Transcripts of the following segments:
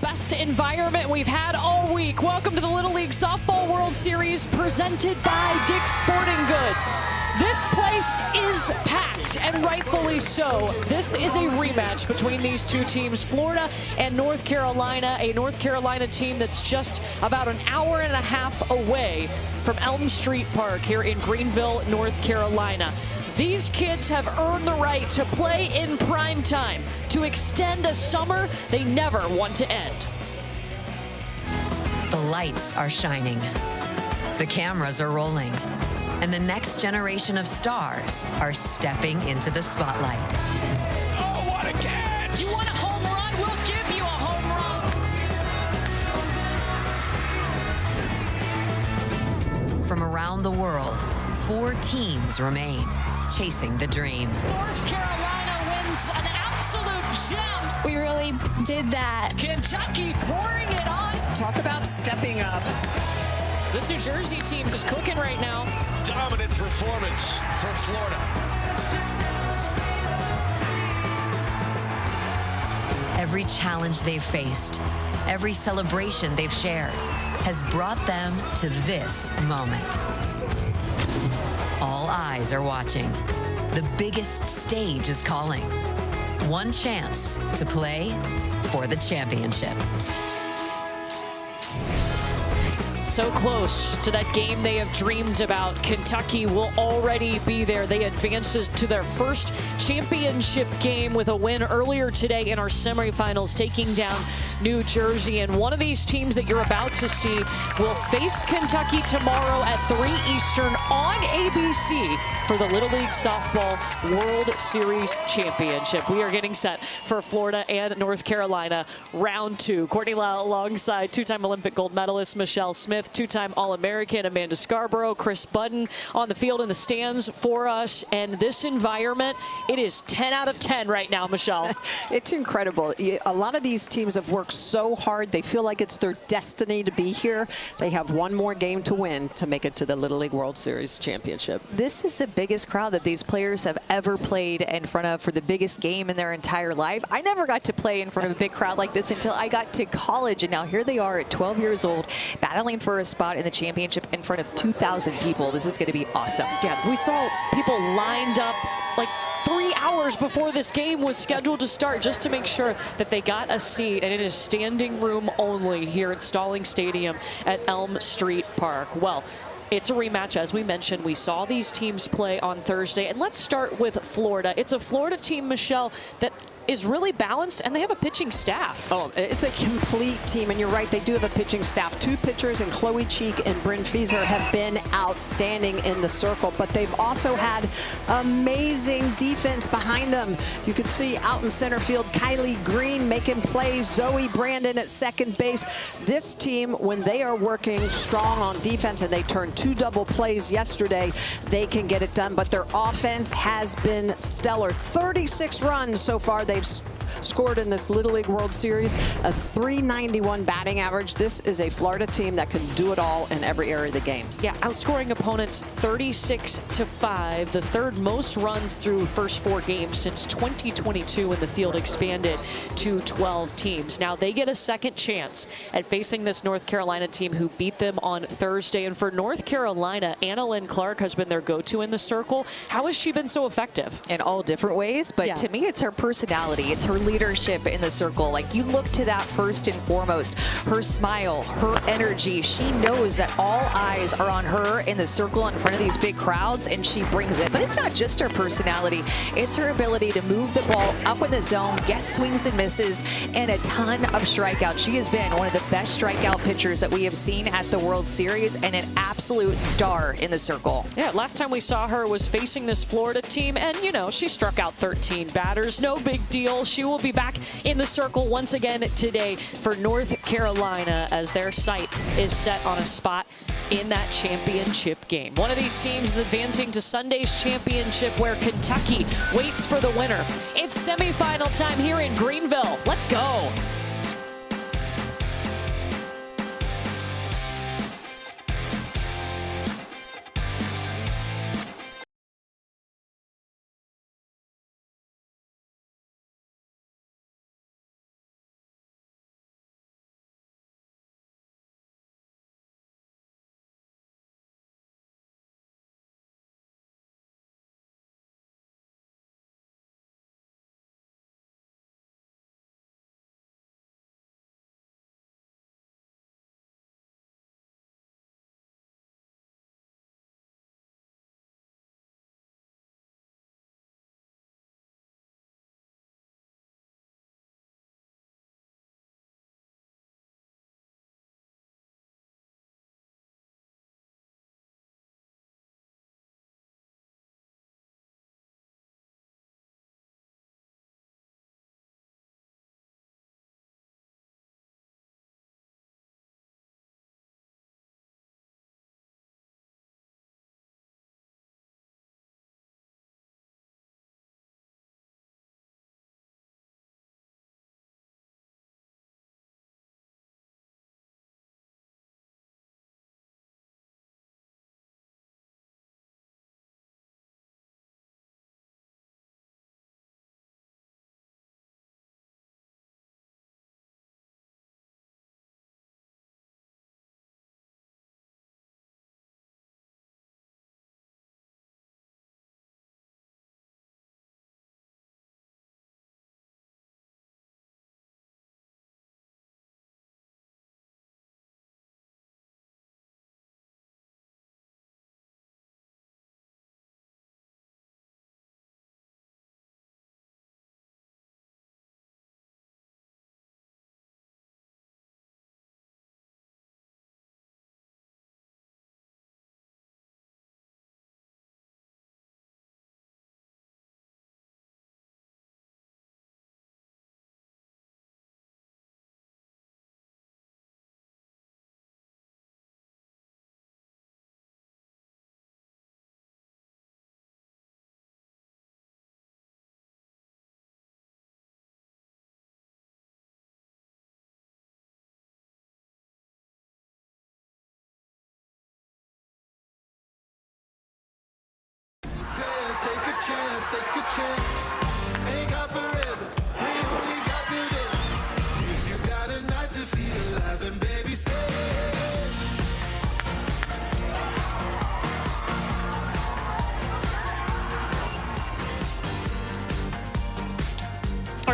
best environment we've had all week. Welcome to the Little League Softball World Series presented by Dick's Sporting Goods. This place is packed, and rightfully so. This is a rematch between these two teams, Florida and North Carolina, a North Carolina team that's just about an hour and a half away from Elm Street Park here in Greenville, North Carolina. These kids have earned the right to play in prime time, to extend a summer they never want to end. The lights are shining. The cameras are rolling. And the next generation of stars are stepping into the spotlight. Oh, what a catch! You want a home run? We'll give you a home run. From around the world, 4 teams remain, chasing the dream. North Carolina wins an absolute gem. We really did that. Kentucky pouring it on. Talk about stepping up. This New Jersey team is cooking right now. Dominant performance for Florida. Every challenge they've faced, every celebration they've shared, has brought them to this moment. All eyes are watching. The biggest stage is calling. One chance to play for the championship. So close to that game they have dreamed about. Kentucky will already be there. They advanced to their first championship game with a win earlier today in our semifinals, taking down New Jersey. And one of these teams that you're about to see will face Kentucky tomorrow at 3 Eastern on ABC for the Little League Softball World Series Championship. We are getting set for Florida and North Carolina round 2. Courtney Lau alongside two-time Olympic gold medalist Michelle Smith, two-time All-American Amanda Scarborough, Chris Budden on the field in the stands for us. And this environment, it is 10 out of 10 right now, Michelle. It's incredible. A lot of these teams have worked so hard. They feel like it's their destiny to be here. They have one more game to win to make it to the Little League World Series Championship. This is the biggest crowd that these players have ever played in front of for the biggest game in their entire life. I never got to play in front of a big crowd like this until I got to college, and now here they are at 12 years old, battling for a spot in the championship in front of 2,000 people. This is going to be awesome. Yeah, we saw people lined up like 3 hours before this game was scheduled to start just to make sure that they got a seat, and it is standing room only here at Stalling Stadium at Elm Street Park. Well, it's a rematch, as we mentioned. We saw these teams play on Thursday, and let's start with Florida. It's a Florida team, Michelle, that is really balanced, and they have a pitching staff. Oh, it's a complete team, and you're right, they do have a pitching staff. 2 pitchers, and Chloe Cheek and Bryn Fieser have been outstanding in the circle, but they've also had amazing defense behind them. You can see out in center field, Kylie Green making plays, Zoe Brandon at second base. This team, when they are working strong on defense, and they turned 2 double plays yesterday, they can get it done, but their offense has been stellar. 36 runs so far they've scored in this Little League World Series, a .391 batting average. This is a Florida team that can do it all in every area of the game. Yeah, outscoring opponents 36-5, the 3rd most runs through first 4 games since 2022 when the field expanded to 12 teams. Now they get a second chance at facing this North Carolina team who beat them on Thursday. And for North Carolina, Anna Lynn Clark has been their go-to in the circle. How has she been so effective? In all different ways, but to me, it's her personality. It's her leadership in the circle. Like, you look to that first and foremost. Her smile, her energy. She knows that all eyes are on her in the circle in front of these big crowds, and she brings it. But it's not just her personality. It's her ability to move the ball up in the zone, get swings and misses, and a ton of strikeouts. She has been one of the best strikeout pitchers that we have seen at the World Series, and an absolute star in the circle. Yeah, last time we saw her was facing this Florida team, and, you know, she struck out 13 batters. No big deal. She will be back in the circle once again today for North Carolina as their sight is set on a spot in that championship game. One of these teams is advancing to Sunday's championship where Kentucky waits for the winner. It's semifinal time here in Greenville. Let's go.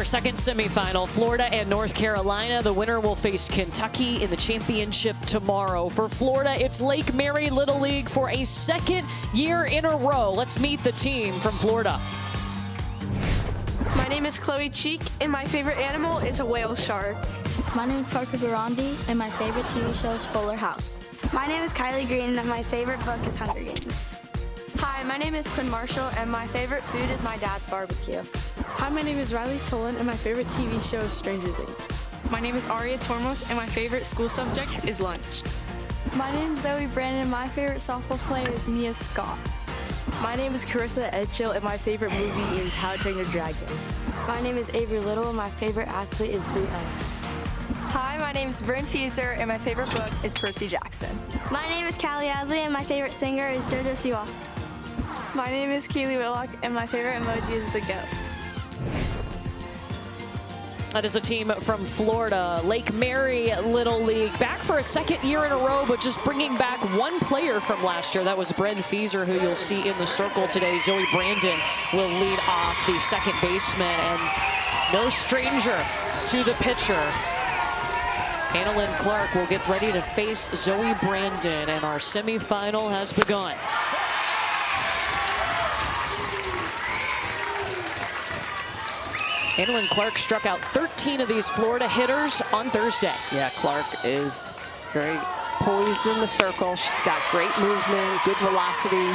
second semifinal, Florida and North Carolina. The winner will face Kentucky in the championship tomorrow. For Florida, it's Lake Mary Little League for a second year in a row. Let's meet the team from Florida. My name is Chloe Cheek, and my favorite animal is a whale shark. My name is Parker Garandi, and my favorite TV show is Fuller House. My name is Kylie Green, and my favorite book is Hunger Games. Hi, my name is Quinn Marshall, and my favorite food is my dad's barbecue. Hi, my name is Riley Tolan, and my favorite TV show is Stranger Things. My name is Aria Tormos, and my favorite school subject is lunch. My name is Zoe Brandon, and my favorite softball player is Mia Scott. My name is Carissa Edgehill, and my favorite movie is How to Train Your Dragon. My name is Avery Little, and my favorite athlete is Brie Ellis. Hi, my name is Bryn Fieser, and my favorite book is Percy Jackson. My name is Callie Asley, and my favorite singer is JoJo Siwa. My name is Keely Whitlock, and my favorite emoji is the goat. That is the team from Florida, Lake Mary Little League, back for a second year in a row, but just bringing back one player from last year. That was Bryn Fieser, who you'll see in the circle today. Zoe Brandon will lead off, the second baseman, and no stranger to the pitcher. Annalyn Clark will get ready to face Zoe Brandon, and our semifinal has begun. Annalyn Clark struck out 13 of these Florida hitters on Thursday. Yeah, Clark is very poised in the circle. She's got great movement, good velocity.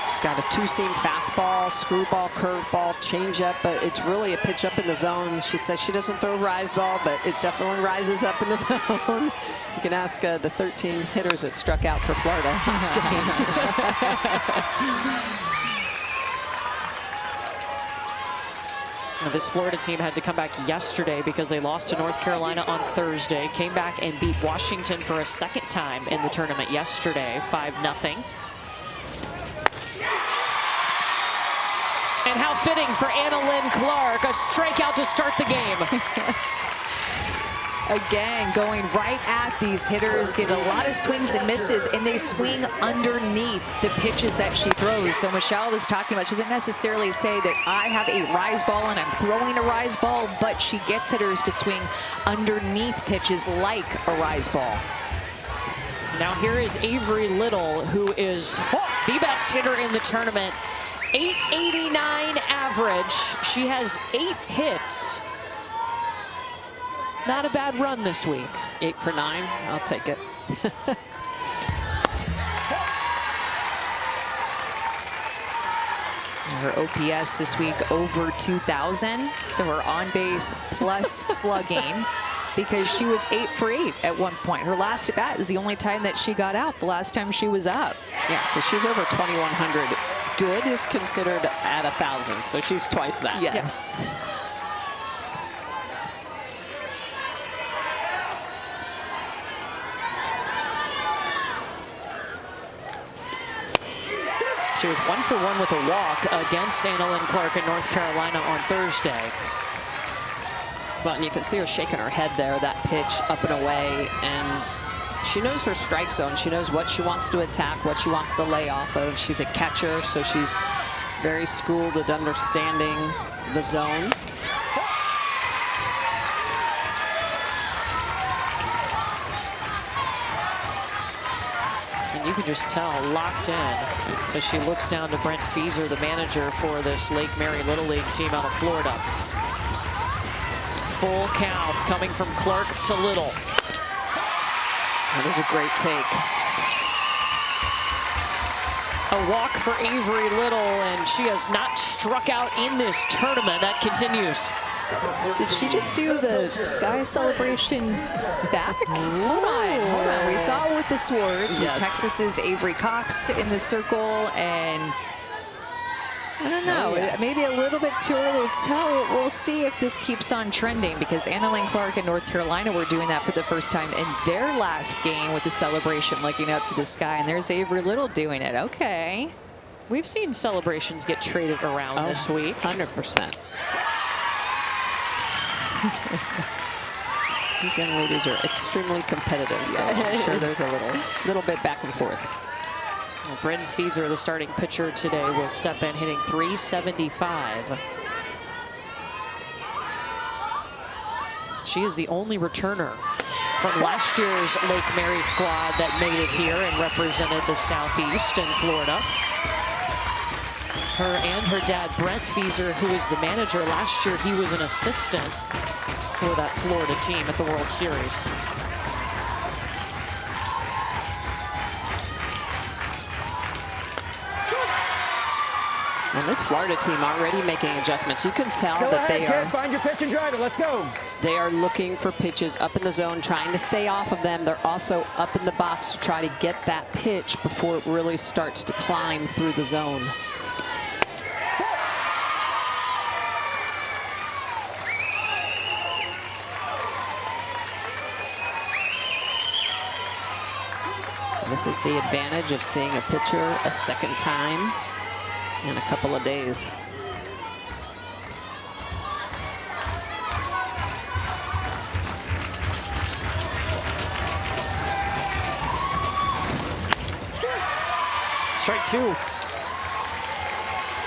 She's got a two-seam fastball, screwball, curveball, changeup, but it's really a pitch up in the zone. She says she doesn't throw rise ball, but it definitely rises up in the zone. You can ask the 13 hitters that struck out for Florida last game. Now, this Florida team had to come back yesterday because they lost to North Carolina on Thursday, came back and beat Washington for a second time in the tournament yesterday, 5-0. And how fitting for Annalyn Clark, a strikeout to start the game. Again, going right at these hitters, get a lot of swings and misses, and they swing underneath the pitches that she throws. So Michelle was talking about, she doesn't necessarily say that I have a rise ball and I'm throwing a rise ball, but she gets hitters to swing underneath pitches like a rise ball. Now here is Avery Little, who is the best hitter in the tournament. 889 average. She has 8 hits. Not a bad run this week. 8 for 9, I'll take it. Her OPS this week over 2,000, so her on base plus slugging, because she was 8 for 8 at one point. Her last at bat is the only time that she got out, the last time she was up. Yeah, so she's over 2,100. Good is considered at 1,000, so she's twice that. Yes. She was 1 for 1 with a walk against Annalyn Clark in North Carolina on Thursday. But you can see her shaking her head there, that pitch up and away, and she knows her strike zone. She knows what she wants to attack, what she wants to lay off of. She's a catcher, so she's very schooled at understanding the zone. And you can just tell, locked in, as she looks down to Brent Fieser, the manager for this Lake Mary Little League team out of Florida. Full count coming from Clark to Little. That is a great take. A walk for Avery Little, and she has not struck out in this tournament. That continues. Did she just do the sky celebration back? Hold on. We saw it with the Swords, with Texas's Avery Cox in the circle, and I don't know, maybe a little bit too early to tell. We'll see if this keeps on trending, because Annalyn Clark and North Carolina were doing that for the first time in their last game with the celebration, looking up to the sky, and there's Avery Little doing it. Okay. We've seen celebrations get traded around this week. 100%. These young ladies are extremely competitive, so I'm sure there's a little bit back and forth. Well, Bryn Fieser, the starting pitcher today, will step in hitting .375. She is the only returner from last year's Lake Mary squad that made it here and represented the Southeast in Florida. Her and her dad, Brent Fieser, who was the manager last year, he was an assistant for that Florida team at the World Series. And this Florida team already making adjustments. You can tell that they are. Find your pitch and drive it. Let's go. They are looking for pitches up in the zone, trying to stay off of them. They're also up in the box to try to get that pitch before it really starts to climb through the zone. This is the advantage of seeing a pitcher a second time in a couple of days. Strike two.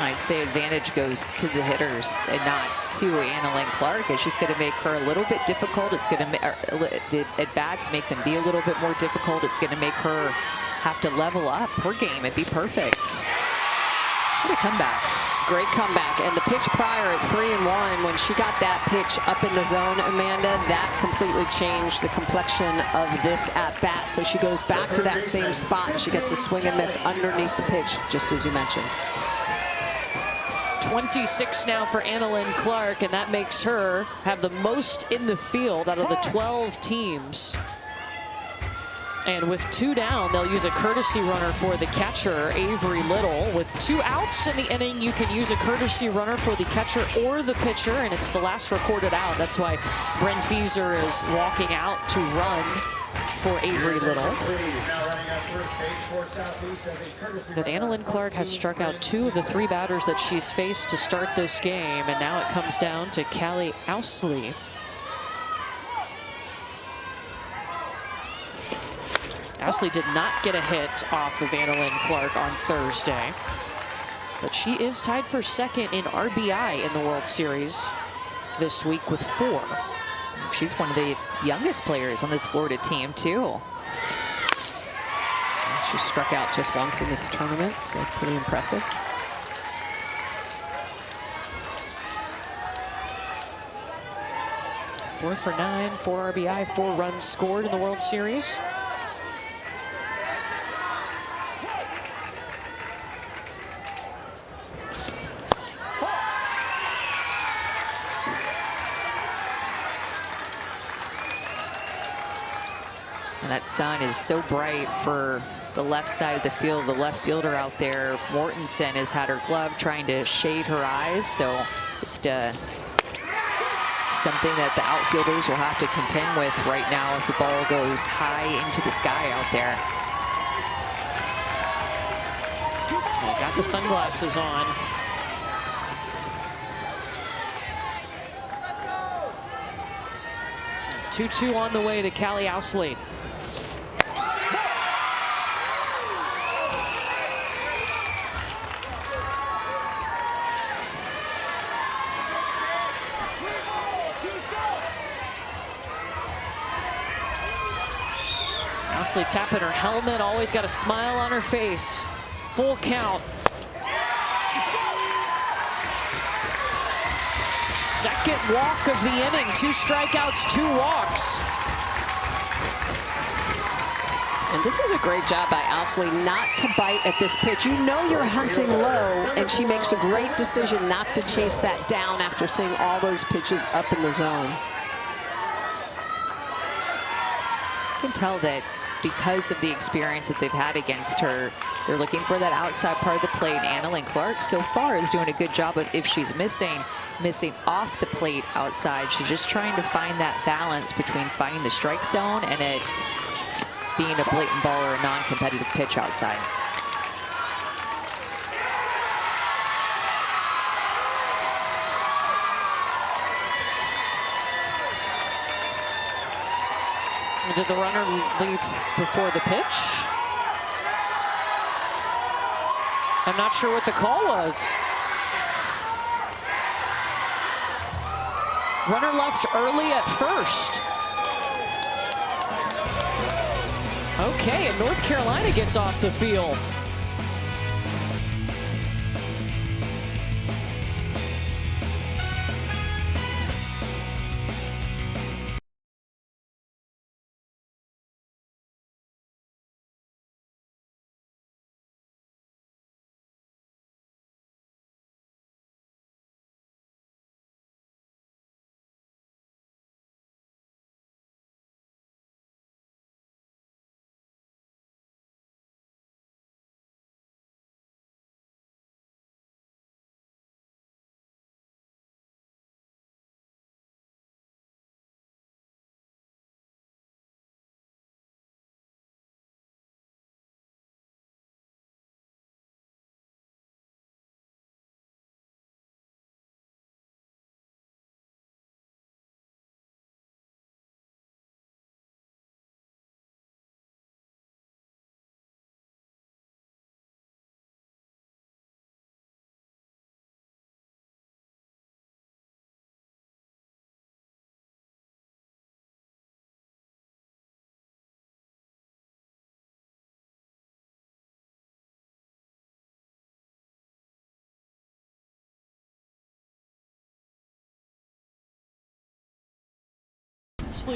I'd say advantage goes to the hitters and not to Annalyn Clark. It's just going to make her a little bit difficult. It's going to the at-bats make them be a little bit more difficult. It's going to make her have to level up her game and be perfect. What a comeback. Great comeback. And the pitch prior at 3-1, when she got that pitch up in the zone, Amanda, that completely changed the complexion of this at-bat. So she goes back to that same spot and she gets a swing and miss underneath the pitch, just as you mentioned. 26 now for Annalyn Clark, and that makes her have the most in the field out of the 12 teams. And with 2 down, they'll use a courtesy runner for the catcher, Avery Little. With 2 outs in the inning, you can use a courtesy runner for the catcher or the pitcher, and it's the last recorded out. That's why Brent Fieser is walking out to run for Avery Little. But Annalyn Clark has struck out 2 of the 3 batters that she's faced to start this game, and now it comes down to Callie Ousley. Ousley did not get a hit off of Annalyn Clark on Thursday, but she is tied for second in RBI in the World Series this week with 4. She's one of the youngest players on this Florida team, too. She struck out just once in this tournament, so pretty impressive. Four for 9, 4 RBI, 4 runs scored in the World Series. And that sun is so bright for the left side of the field. The left fielder out there, Mortensen, has had her glove trying to shade her eyes. So just something that the outfielders will have to contend with right now if the ball goes high into the sky out there. They got the sunglasses on. Two on the way to Callie Ousley. Ousley tapping her helmet, always got a smile on her face. Full count. Second walk of the inning, 2 strikeouts, 2 walks. And this is a great job by Ousley not to bite at this pitch. You know you're hunting low, and she makes a great decision not to chase that down after seeing all those pitches up in the zone. You can tell that because of the experience that they've had against her, they're looking for that outside part of the plate. Annalyn Clark so far is doing a good job of, if she's missing off the plate outside, she's just trying to find that balance between finding the strike zone and it being a blatant ball or a non-competitive pitch outside. Did the runner leave before the pitch? I'm not sure what the call was. Runner left early at first. Okay, and North Carolina gets off the field.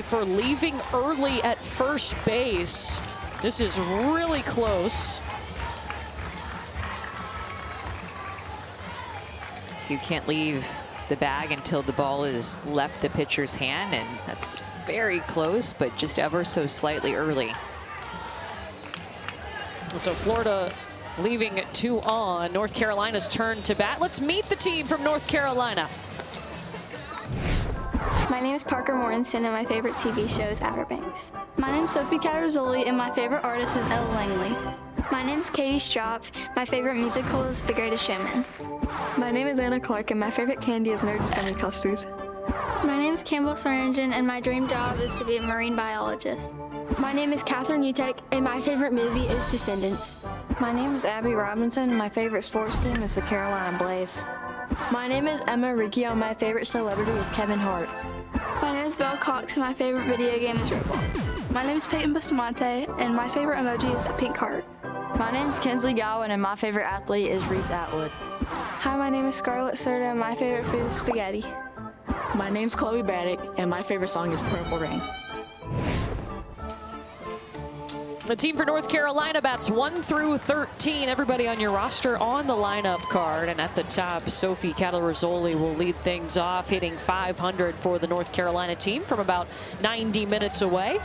For leaving early at first base. This is really close. So you can't leave the bag until the ball is left the pitcher's hand, and that's very close, but just ever so slightly early. So Florida leaving 2 on. North Carolina's turn to bat. Let's meet the team from North Carolina. My name is Parker Mortensen, and my favorite TV show is Outer Banks. My name is Sophie Catarzoli, and my favorite artist is Ella Langley. My name is Katie Stropp. My favorite musical is The Greatest Showman. My name is Anna Clark, and my favorite candy is Nerds Gummy Clusters. My name is Campbell Swearingen, and my dream job is to be a marine biologist. My name is Catherine Utek, and my favorite movie is Descendants. My name is Abby Robinson, and my favorite sports team is the Carolina Blaze. My name is Emma Riccio, and my favorite celebrity is Kevin Hart. My name is Belle Cox, and my favorite video game is Roblox. My name is Peyton Bustamante, and my favorite emoji is the pink heart. My name is Kinsley Gowan, and my favorite athlete is Reese Atwood. Hi, my name is Scarlett Serta, and my favorite food is spaghetti. My name's Chloe Braddock, and my favorite song is Purple Rain. The team for North Carolina bats 1 through 13. Everybody on your roster on the lineup card. And at the top, Sophie Catarzoli will lead things off, hitting .500 for the North Carolina team from about 90 minutes away.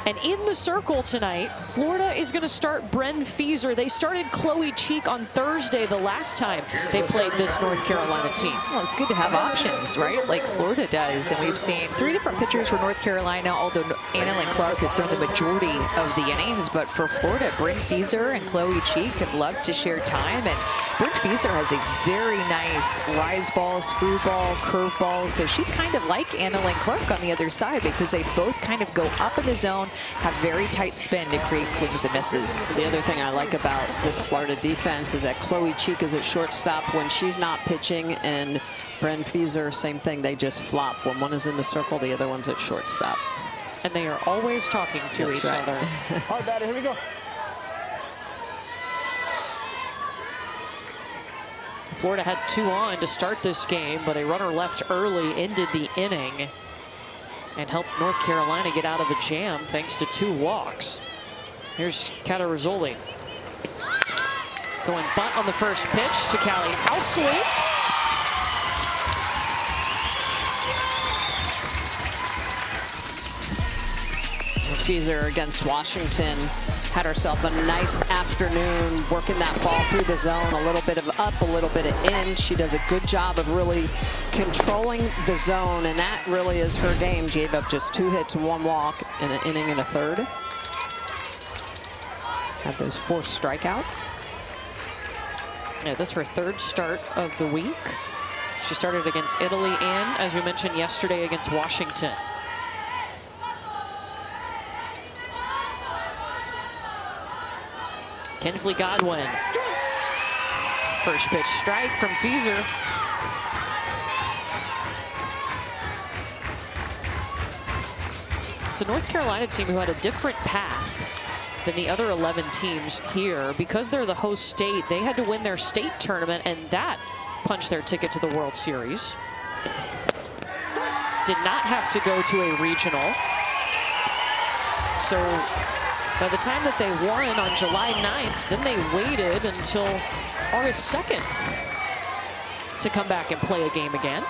And in the circle tonight, Florida is going to start Bren Fieser. They started Chloe Cheek on Thursday, the last time they played this North Carolina team. Well, it's good to have options, right? Like Florida does. And we've seen 3 different pitchers for North Carolina, although Annalyn Clark has thrown the majority of the innings. But for Florida, Bren Fieser and Chloe Cheek have loved to share time. And Bren Fieser has a very nice rise ball, screwball, curveball. So she's kind of like Annalyn Clark on the other side, because they both kind of go up in the zone, have very tight spin to create swings and misses. The other thing I like about this Florida defense is that Chloe Cheek is at shortstop when she's not pitching, and Bren Fieser, same thing. They just flop. When one is in the circle, the other one's at shortstop. And they are always talking to each other. All right, batter, here we go. Florida had 2 on to start this game, but a runner left early ended the inning and helped North Carolina get out of a jam thanks to 2 walks. Here's Catarzoli. Going bunt on the first pitch to Callie Ousley. Fieser against Washington had herself a nice afternoon working that ball through the zone, a little bit of up, a little bit of in. She does a good job of really controlling the zone, and that really is her game. She gave up just 2 hits and 1 walk in an inning and a third. Had those 4 strikeouts. Yeah, this is her 3rd start of the week. She started against Italy and, as we mentioned yesterday, against Washington. Kinsley Godwin. First pitch strike from Fieser. It's a North Carolina team who had a different path than the other 11 teams here. Because they're the host state, they had to win their state tournament, and that punched their ticket to the World Series. Did not have to go to a regional. So by the time that they won on July 9th, then they waited until August 2nd to come back and play a game again.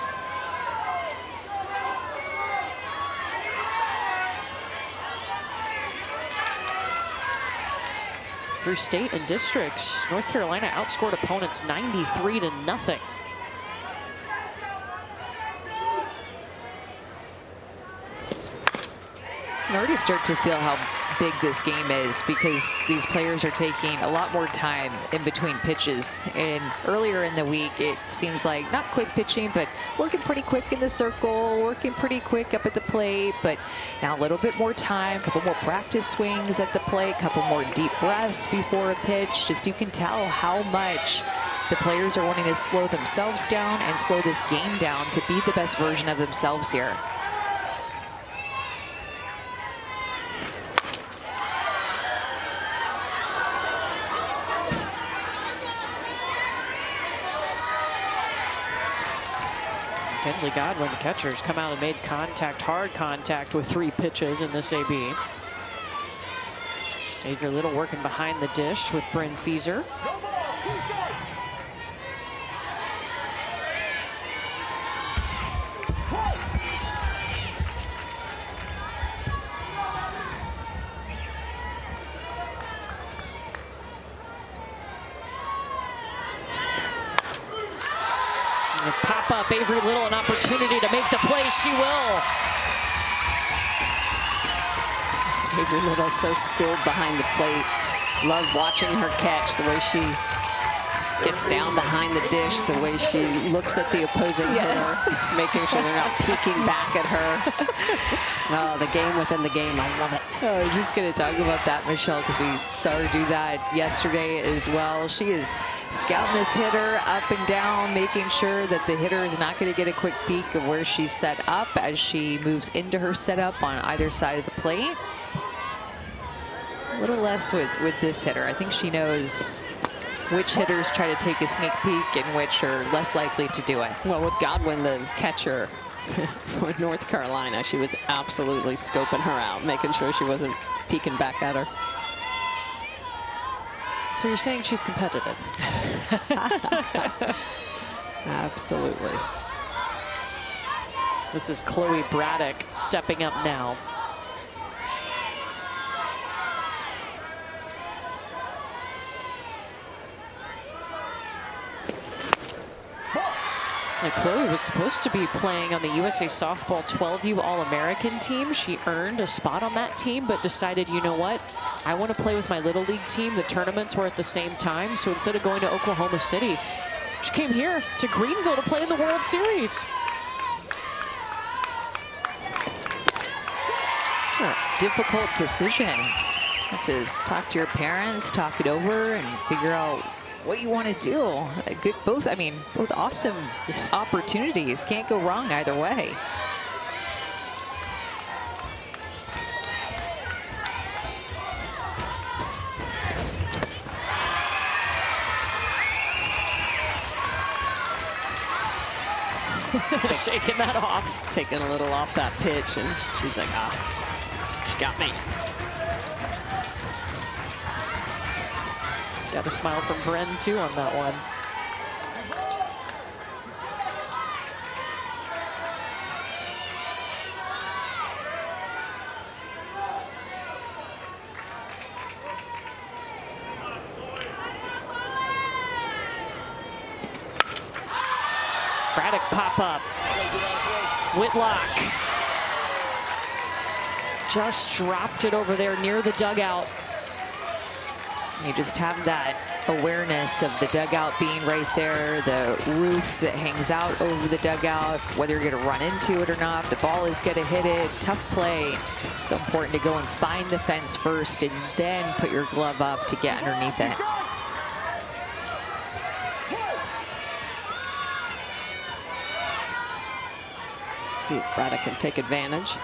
Through state and districts, North Carolina outscored opponents 93-0. I already start to feel how big this game is because these players are taking a lot more time in between pitches. And earlier in the week, it seems like not quick pitching, but working pretty quick in the circle, working pretty quick up at the plate. But now a little bit more time, a couple more practice swings at the plate, a couple more deep breaths before a pitch. Just you can tell how much the players are wanting to slow themselves down and slow this game down to be the best version of themselves here. Kinsley Godwin, the catchers, come out and made contact, hard contact with 3 pitches in this AB. Adrian Little working behind the dish with Bryn Feaser. Pop up, Avery Little, an opportunity to make the play. She will. Avery Little so skilled behind the plate. Love watching her catch, the way she gets down behind the dish, the way she looks at the opposing hitter, making sure they're not peeking back at her. Oh, the game within the game. I love it. Oh, I was just going to talk about that, Michelle, because we saw her do that yesterday as well. She is scouting this hitter up and down, making sure that the hitter is not going to get a quick peek of where she's set up as she moves into her setup on either side of the plate. A little less with this hitter. I think she knows which hitters try to take a sneak peek and which are less likely to do it. Well, with Godwin, the catcher for North Carolina, she was absolutely scoping her out, making sure she wasn't peeking back at her. So you're saying she's competitive? Absolutely. This is Chloe Braddock stepping up now. And Chloe was supposed to be playing on the USA Softball 12U All-American team. She earned a spot on that team, but decided, you know what? I want to play with my Little League team. The tournaments were at the same time, so instead of going to Oklahoma City, she came here to Greenville to play in the World Series. Difficult decisions. Have to talk to your parents, talk it over, and figure out what you want to do. Good, both awesome opportunities. Can't go wrong either way. Shaking that off. Taking a little off that pitch, and she's like, she got me. Got a smile from Bren, too, on that one. Braddock pop up. Whitlock just dropped it over there near the dugout. You just have that awareness of the dugout being right there, the roof that hangs out over the dugout, whether you're going to run into it or not, the ball is going to hit it. Tough play. So important to go and find the fence first and then put your glove up to get underneath it. See if Braddock can take advantage.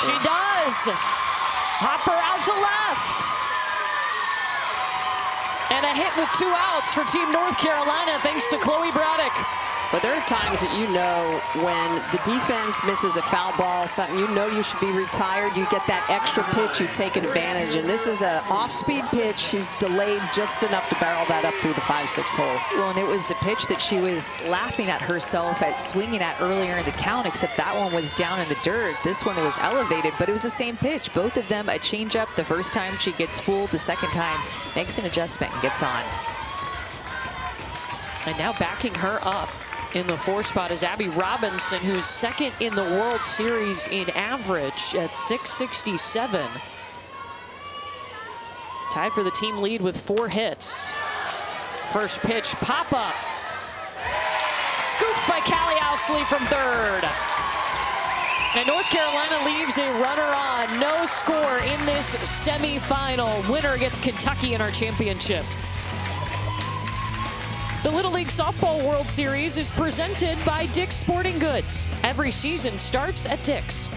She does. Hopper out to left. And a hit with 2 outs for Team North Carolina thanks to Chloe Braddock. But there are times that you know when the defense misses a foul ball, something you know you should be retired, you get that extra pitch, you take advantage. And this is an off-speed pitch. She's delayed just enough to barrel that up through the 5-6 hole. Well, and it was the pitch that she was laughing at herself at swinging at earlier in the count, except that one was down in the dirt. This one was elevated, but it was the same pitch. Both of them a changeup. The first time she gets fooled, the second time makes an adjustment and gets on. And now backing her up in the 4 spot is Abby Robinson, who's second in the World Series in average at 667. Tied for the team lead with 4 hits. First pitch, pop up. Scooped by Callie Ousley from third. And North Carolina leaves a runner on. No score in this semifinal. Winner gets Kentucky in our championship. The Little League Softball World Series is presented by Dick's Sporting Goods. Every season starts at Dick's.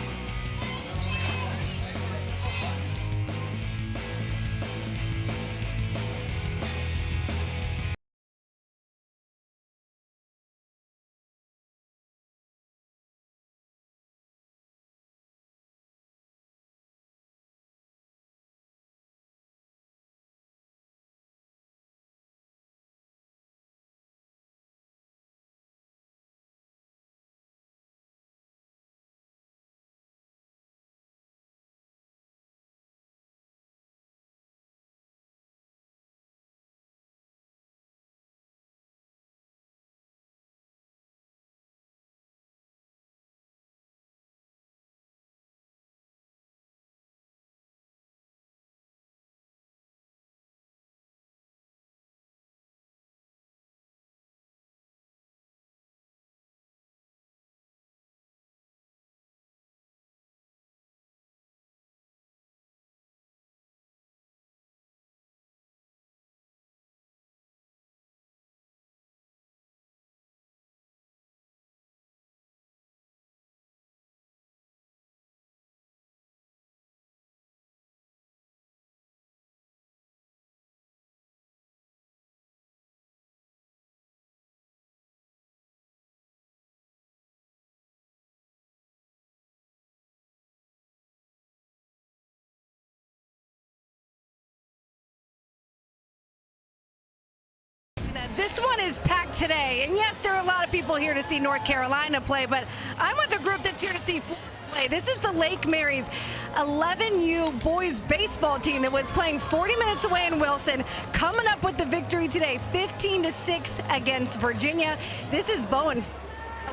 This one is packed today, and yes, there are a lot of people here to see North Carolina play, but I'm with a group that's here to see Florida play. This is the Lake Mary's 11U boys baseball team that was playing 40 minutes away in Wilson, coming up with the victory today, 15-6 against Virginia. This is Bowen.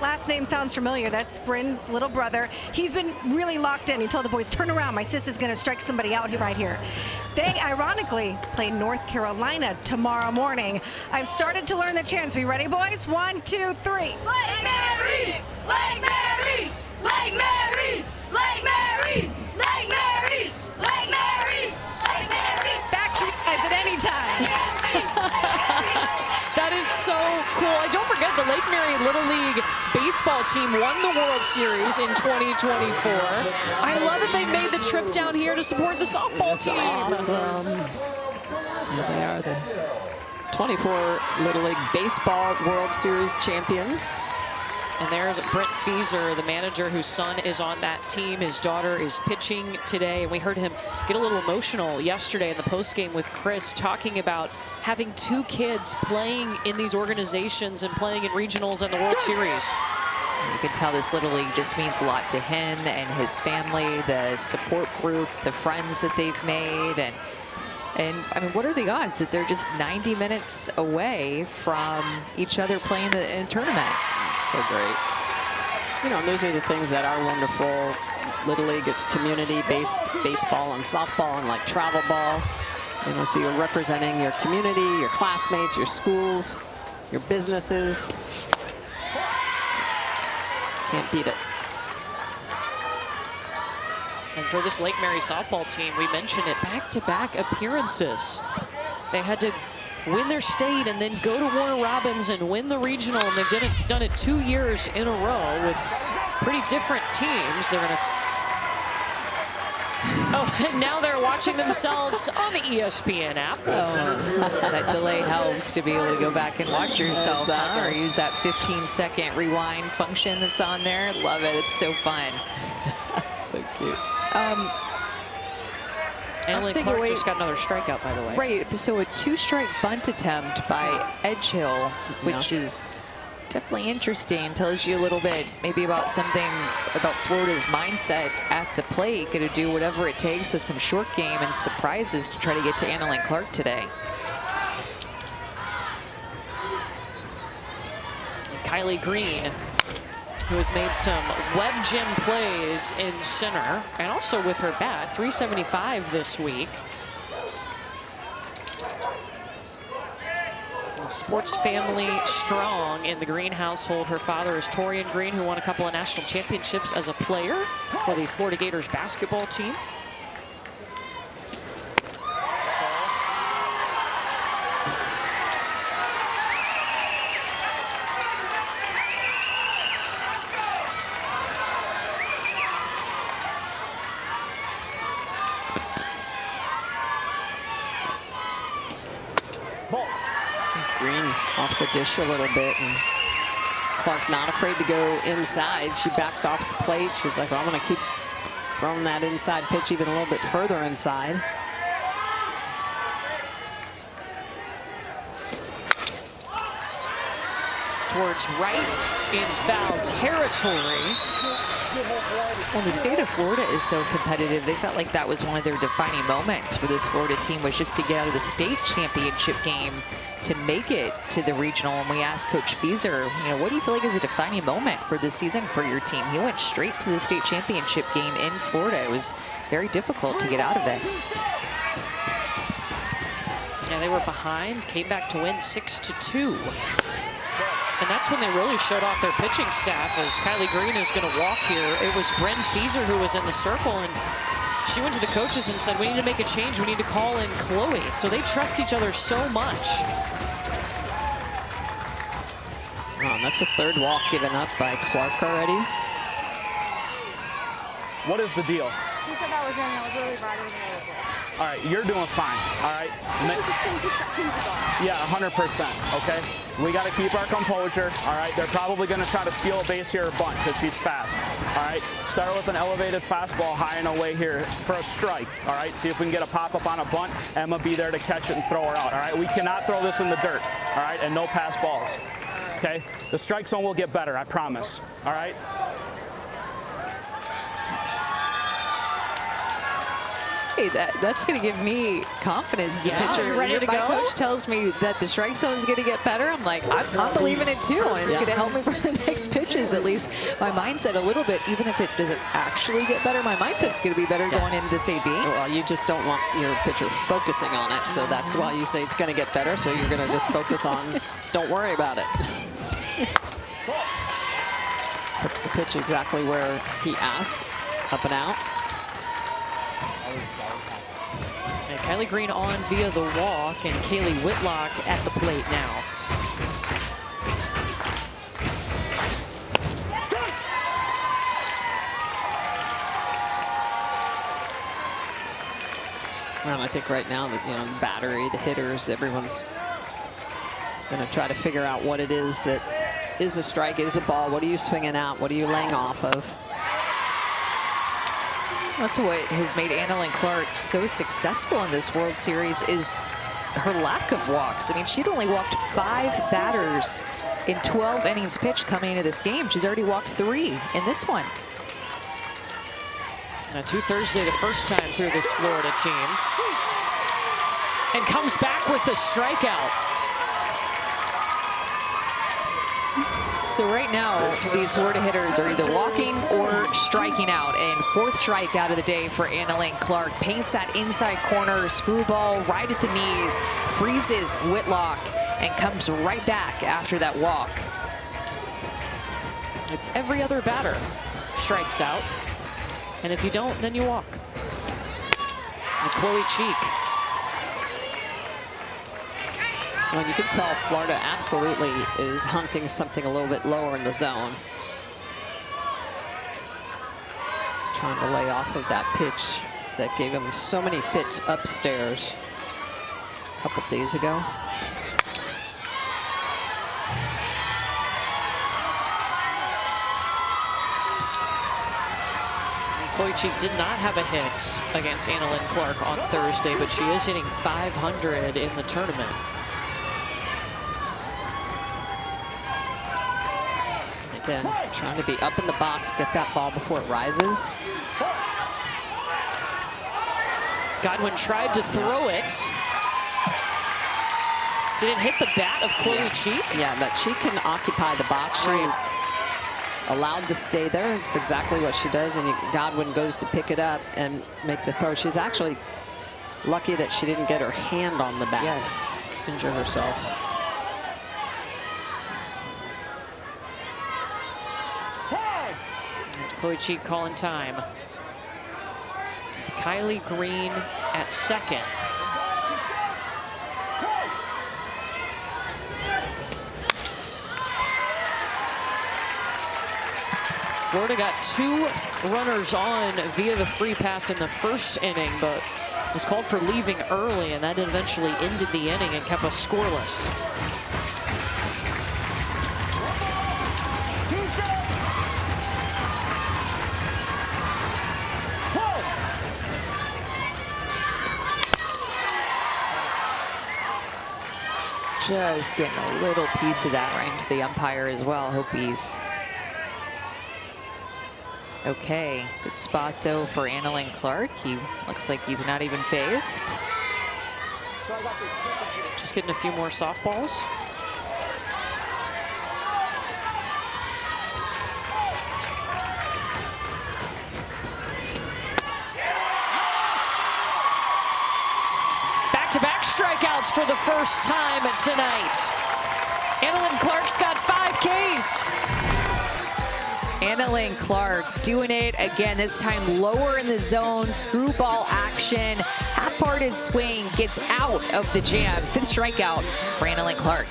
Last name sounds familiar. That's Bryn's little brother. He's been really locked in. He told the boys, turn around. My sister's going to strike somebody out right here. They, ironically, play North Carolina tomorrow morning. I've started to learn the chants. We ready, boys? 1, 2, 3. Lake Mary! Lake Mary! Lake Mary! Lake Mary! Lake Mary! Lake Mary! Lake Mary! Back to you guys at any time. That is so cool. And don't forget, the Lake Mary Little League baseball team won the World Series in 2024. I love that they made the trip down here to support the softball team. Awesome. Here they are, the 24 Little League Baseball World Series champions. And there's Brent Fieser, the manager whose son is on that team. His daughter is pitching today, and we heard him get a little emotional yesterday in the postgame with Chris, talking about having 2 kids playing in these organizations and playing in regionals and the World Series. You can tell this Little League just means a lot to him and his family, the support group, the friends that they've made. And I mean, what are the odds that they're just 90 minutes away from each other playing in a tournament? So great. You know, and those are the things that are wonderful. Little League, it's community-based baseball and softball and like travel ball. You know, so you're representing your community, your classmates, your schools, your businesses. Can't beat it. And for this Lake Mary softball team, we mentioned it, back-to-back appearances. They had to win their state and then go to Warner Robins and win the regional, and they've done it 2 years in a row with pretty different teams. They're going to Oh, and now they're watching themselves on the ESPN app. Oh, that delay helps to be able to go back and watch yourself, or use that 15-second rewind function that's on there. Love it. It's so fun. So cute. Annalyn Clark just got another strikeout, by the way. Right. So a 2-strike bunt attempt by Edgehill, which is definitely interesting. Tells you a little bit maybe about something about Florida's mindset at the plate. Going to do whatever it takes with some short game and surprises to try to get to Annalyn Clark today. And Kylie Green, who has made some web gym plays in center and also with her bat, 375 this week. And sports family strong in the Green household. Her father is Torian Green, who won a couple of national championships as a player for the Florida Gators basketball team. Green off the dish a little bit, and Clark not afraid to go inside. She backs off the plate. She's like, well, I'm going to keep throwing that inside pitch even a little bit further inside. Towards right in foul territory. Well, the state of Florida is so competitive. They felt like that was one of their defining moments for this Florida team, was just to get out of the state championship game to make it to the regional. And we asked Coach Fieser, what do you feel like is a defining moment for this season for your team? He went straight to the state championship game in Florida. It was very difficult to get out of it. Yeah, they were behind, came back to win 6-2. And that's when they really showed off their pitching staff, as Kylie Green is going to walk here. It was Bryn Fieser who was in the circle, and she went to the coaches and said, we need to make a change. We need to call in Chloe. So they trust each other so much. Oh, that's a third walk given up by Clark already. What is the deal? He said that was wrong. I was really bothered with it. All right, you're doing fine, all right? Yeah, 100%, okay? We got to keep our composure, all right? They're probably going to try to steal a base here or bunt because she's fast, all right? Start with an elevated fastball high and away here for a strike, all right? See if we can get a pop-up on a bunt. Emma be there to catch it and throw her out, all right? We cannot throw this in the dirt, all right? And no pass balls, okay? The strike zone will get better, I promise, all right? Hey, that's going to give me confidence. The pitcher, ready to my go? coach tells me that the strike zone is going to get better. I'm like, I'm believing it too, and it's going to help me for the next pitches. At least my mindset a little bit, even if it doesn't actually get better, my mindset's going to be better going into this AB. Well, you just don't want your pitcher focusing on it, so that's why you say it's going to get better. So you're going to just focus on, don't worry about it. Puts the pitch exactly where he asked, up and out. And Kylie Green on via the walk, and Kaylee Whitlock at the plate now. Well, I think right now that, the battery, the hitters, everyone's going to try to figure out what it is that is a strike, is a ball. What are you swinging out? What are you laying off of? That's what has made Annalyn Clark so successful in this World Series, is her lack of walks. I mean, she'd only walked 5 batters in 12 innings pitched coming into this game. She's already walked 3 in this one. Now, 2 Thursday, the first time through this Florida team. And comes back with the strikeout. So right now, these Florida hitters are either walking or striking out. And 4th strikeout of the day for Annalyn Clark. Paints that inside corner, screwball right at the knees, freezes Whitlock, and comes right back after that walk. It's every other batter strikes out. And if you don't, then you walk. And Chloe Cheek. Well, you can tell Florida absolutely is hunting something a little bit lower in the zone. Trying to lay off of that pitch that gave him so many fits upstairs a couple days ago. Chloe Cheek did not have a hit against Annalyn Clark on Thursday, but she is hitting 500 in the tournament. Again, trying to be up in the box, get that ball before it rises. Godwin tried to throw it. Did it hit the bat of Chloe Cheek? Yeah, but she can occupy the box. She's allowed to stay there. It's exactly what she does, and Godwin goes to pick it up and make the throw. She's actually lucky that she didn't get her hand on the bat. Yes. Injure herself. Chloe Cheek calling time. Kylie Green at second. Florida got 2 runners on via the free pass in the first inning, but was called for leaving early, and that eventually ended the inning and kept us scoreless. Just getting a little piece of that right into the umpire as well. Hope he's okay. Good spot though for Annalyn Clark. He looks like he's not even phased. Just getting a few more softballs. Back-to-back strikeouts for the first time tonight. Annalyn Clark's got 5 Ks. Annalyn Clark doing it again, this time lower in the zone, screwball action, half-hearted swing, gets out of the jam. 5th strikeout for Annalyn Clark.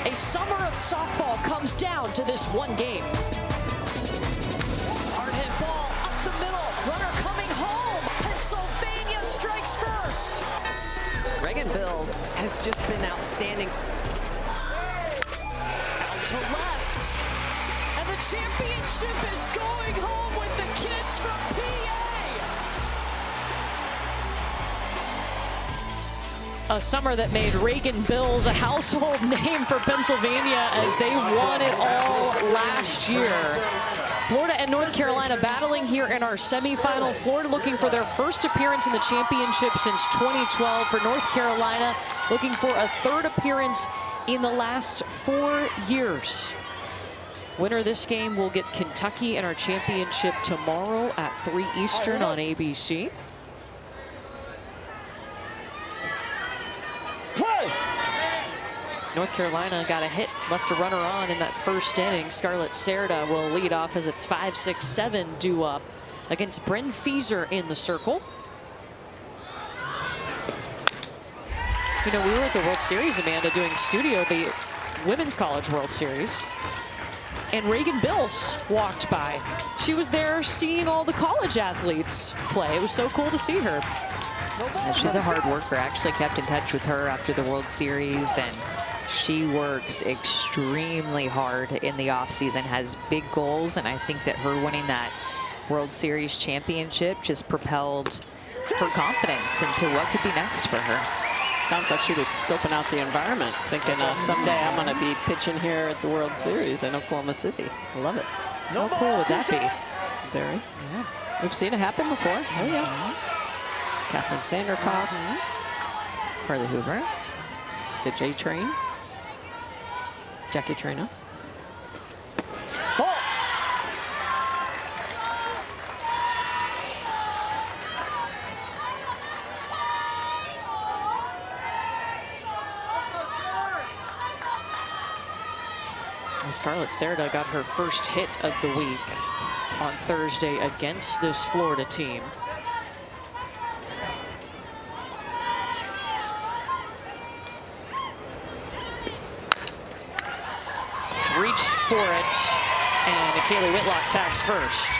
A summer of softball comes down to this one game. Hard hit ball up the middle. Runner coming home. Pennsylvania strikes first. Reagan Bills has just been outstanding. Out to left. And the championship is going home with the kids from PA. A summer that made Reagan Bills a household name for Pennsylvania as they won it all last year. Florida and North Carolina battling here in our semifinal. Florida looking for their first appearance in the championship since 2012. For North Carolina, looking for a 3rd appearance in the last 4 years. Winner of this game will get Kentucky in our championship tomorrow at 3 Eastern on ABC. North Carolina got a hit, left a runner on in that first inning. Scarlett Cerda will lead off as it's 5-6-7 due up against Bryn Feaser in the circle. You know, we were at the World Series, Amanda, doing studio, the Women's College World Series. And Reagan Bills walked by. She was there seeing all the college athletes play. It was so cool to see her. Yeah, she's a hard worker. I actually kept in touch with her after the World Series, and she works extremely hard in the offseason, has big goals, and I think that her winning that World Series championship just propelled her confidence into what could be next for her. Sounds like she was scoping out the environment, thinking someday I'm going to be pitching here at the World Series in Oklahoma City. I love it. How cool would that be? Very. Yeah. We've seen it happen before. Oh, yeah. Catherine Sandercock. Carly Hoover. The J Train. Jackie Traina. Scarlett Cerda got her first hit of the week on Thursday against this Florida team. Reached for it, and Kaylee Whitlock tags first.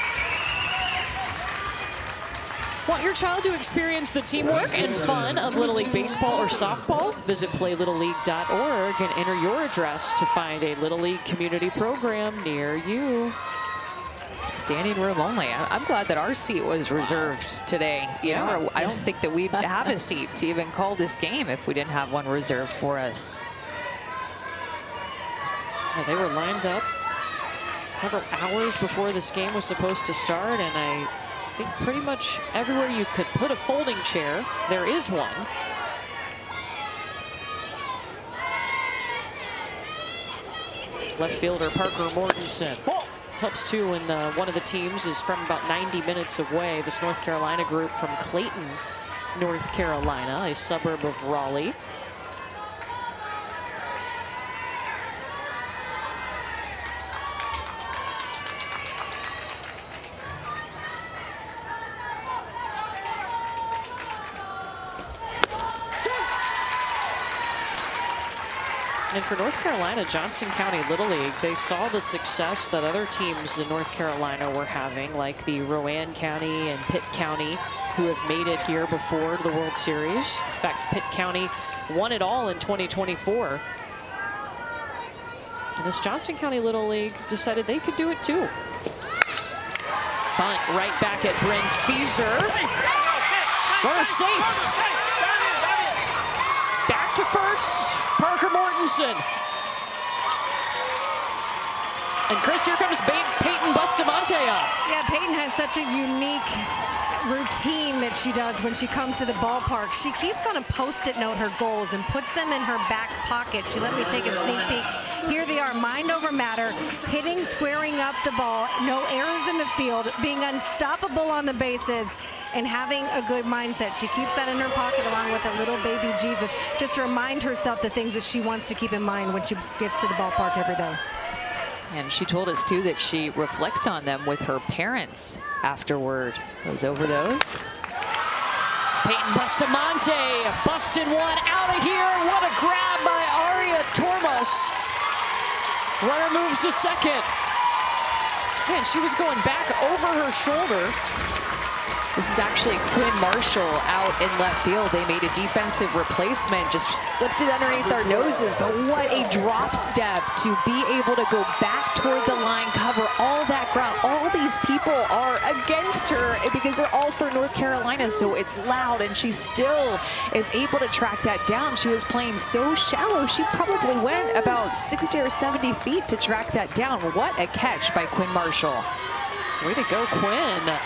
Want your child to experience the teamwork and fun of Little League baseball or softball? Visit playlittleleague.org and enter your address to find a Little League community program near you. Standing room only. I'm glad that our seat was reserved today. You know, I don't think that we'd have a seat to even call this game if we didn't have one reserved for us. Yeah, they were lined up several hours before this game was supposed to start, and I think pretty much everywhere you could put a folding chair, there is one. Left fielder Parker Mortensen helps too when one of the teams is from about 90 minutes away. This North Carolina group from Clayton, North Carolina, a suburb of Raleigh. And for North Carolina, Johnson County Little League, they saw the success that other teams in North Carolina were having, like the Rowan County and Pitt County, who have made it here before to the World Series. In fact, Pitt County won it all in 2024. And this Johnson County Little League decided they could do it too. Bunt right back at Bryn Feaser. Runner safe. Back to first. Parker Mortensen. And Chris, here comes Peyton Bustamante up. Yeah, Peyton has such a unique routine that she does when she comes to the ballpark. She keeps on a Post-it note her goals and puts them in her back pocket. She let me take a sneak peek. Here they are, mind over matter, hitting, squaring up the ball, no errors in the field, being unstoppable on the bases, and having a good mindset. She keeps that in her pocket along with a little baby Jesus, just to remind herself the things that she wants to keep in mind when she gets to the ballpark every day. And she told us too that she reflects on them with her parents afterward. Goes over those. Peyton Bustamante busting one out of here. What a grab by Aria Tormos. Runner moves to second. Man, she was going back over her shoulder. This is actually Quinn Marshall out in left field. They made a defensive replacement, just slipped it underneath our noses, but what a drop step to be able to go back toward the line, cover all that ground. All these people are against her because they're all for North Carolina, so it's loud, and she still is able to track that down. She was playing so shallow, she probably went about 60 or 70 feet to track that down. What a catch by Quinn Marshall. Way to go, Quinn.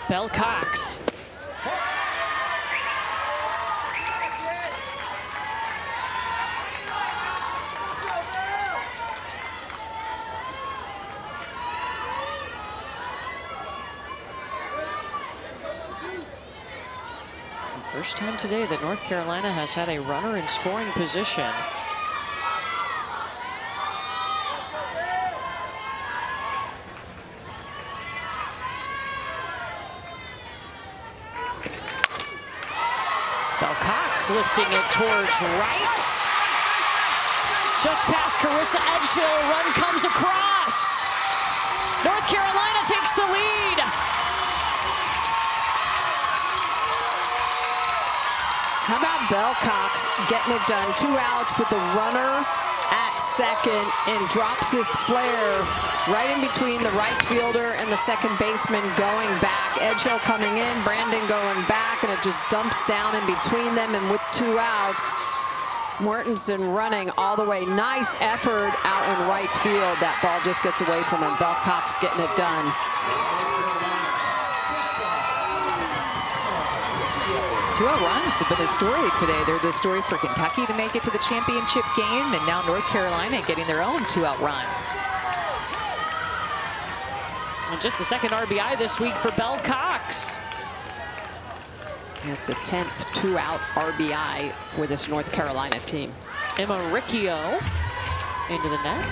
Belle Cox. First time today that North Carolina has had a runner in scoring position. Belle Cox lifting it towards right. Just past Carissa Edgehill, run comes across. North Carolina takes the lead. How about Belle Cox getting it done? 2 outs with the runner at second and drops this flare right in between the right fielder and the second baseman going back. Edgehill coming in, Brandon going back, and it just dumps down in between them. And with 2 outs, Mortensen running all the way. Nice effort out in right field. That ball just gets away from him. Belle Cox getting it done. Two-out runs have been the story today. They're the story for Kentucky to make it to the championship game, and now North Carolina getting their own 2-out run. And just the second RBI this week for Belle Cox. It's the 10th 2-out RBI for this North Carolina team. Emma Riccio into the net.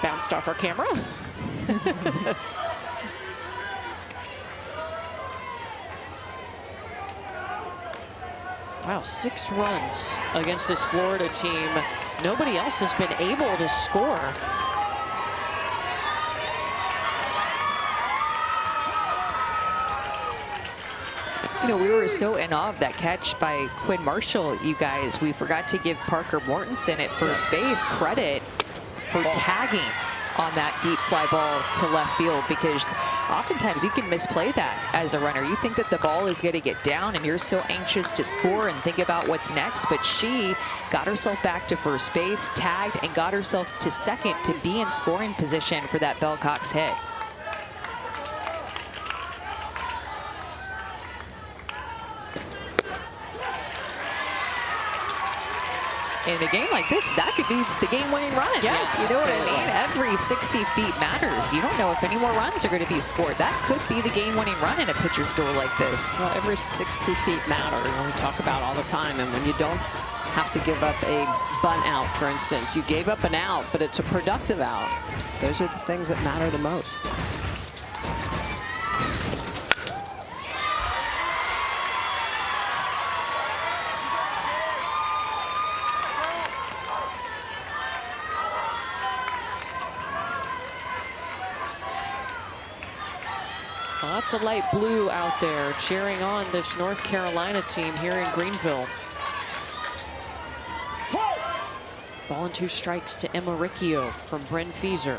Bounced off our camera. Wow, 6 runs against this Florida team. Nobody else has been able to score. You know, we were so in awe of that catch by Quinn Marshall, you guys. We forgot to give Parker Mortensen at first base credit for tagging on that deep fly ball to left field, because oftentimes you can misplay that as a runner. You think that the ball is going to get down and you're so anxious to score and think about what's next, but she got herself back to first base, tagged, and got herself to second to be in scoring position for that Belle Cox hit. In a game like this, that could be the game-winning run. Yes. You know what I mean? Every 60 feet matters. You don't know if any more runs are going to be scored. That could be the game-winning run in a pitcher's duel like this. Well, every 60 feet matter. You know, we talk about all the time. And when you don't have to give up a bunt out, for instance, you gave up an out, but it's a productive out. Those are the things that matter the most. Lots of light blue out there cheering on this North Carolina team here in Greenville. Ball and 2 strikes to Emma Riccio from Bryn Feaser.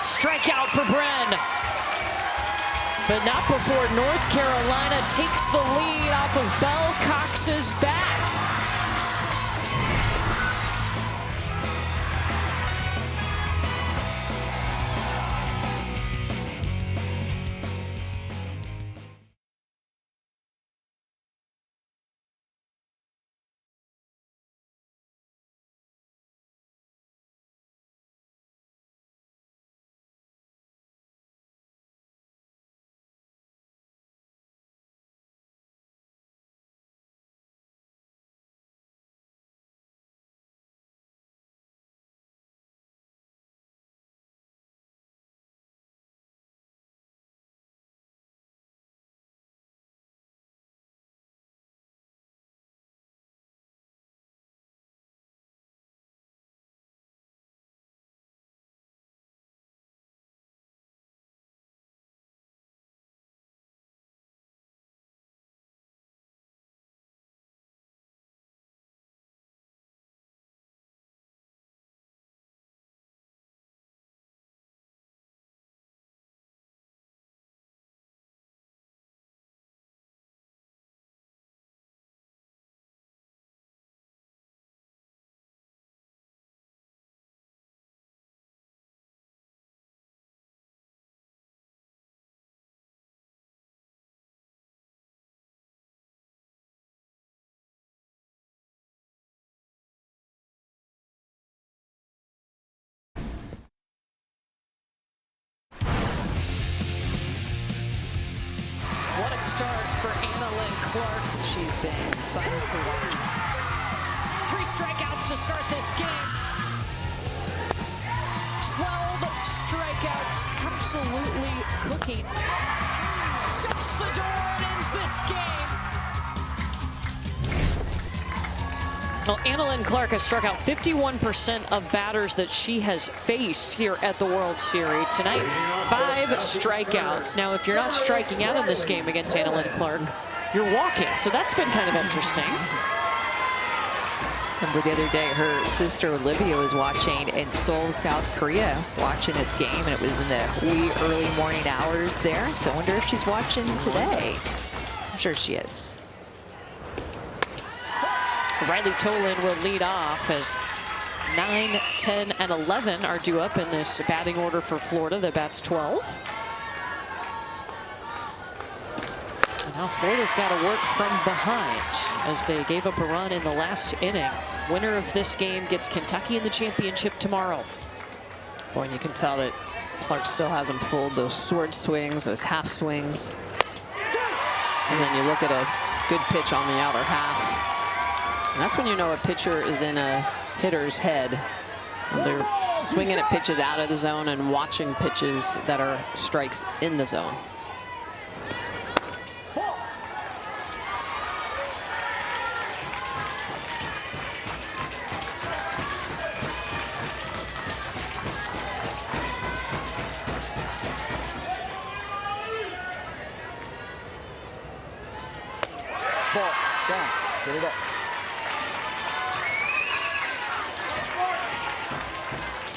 Strikeout for Bryn. But not before North Carolina takes the lead off of Belle Cox's bat. start for Annalyn Clark. She's been fun to watch. 3 strikeouts to start this game. 12 strikeouts, absolutely cooking. Shuts the door and ends this game. Well, Annalyn Clark has struck out 51% of batters that she has faced here at the World Series. Tonight, 5 strikeouts. Now, if you're not striking out in this game against Annalyn Clark, you're walking. So that's been kind of interesting. Remember the other day, her sister Olivia was watching in Seoul, South Korea, watching this game, and it was in the wee early morning hours there. So I wonder if she's watching today. I'm sure she is. Riley Tolan will lead off as 9, 10, and 11 are due up in this batting order for Florida that bats 12. And now Florida's got to work from behind as they gave up a run in the last inning. Winner of this game gets Kentucky in the championship tomorrow. Boy, and you can tell that Clark still hasn't fooled those sword swings, those half swings. And then you look at a good pitch on the outer half. And that's when you know a pitcher is in a hitter's head. They're swinging at pitches out of the zone and watching pitches that are strikes in the zone. Ball, down, get it up.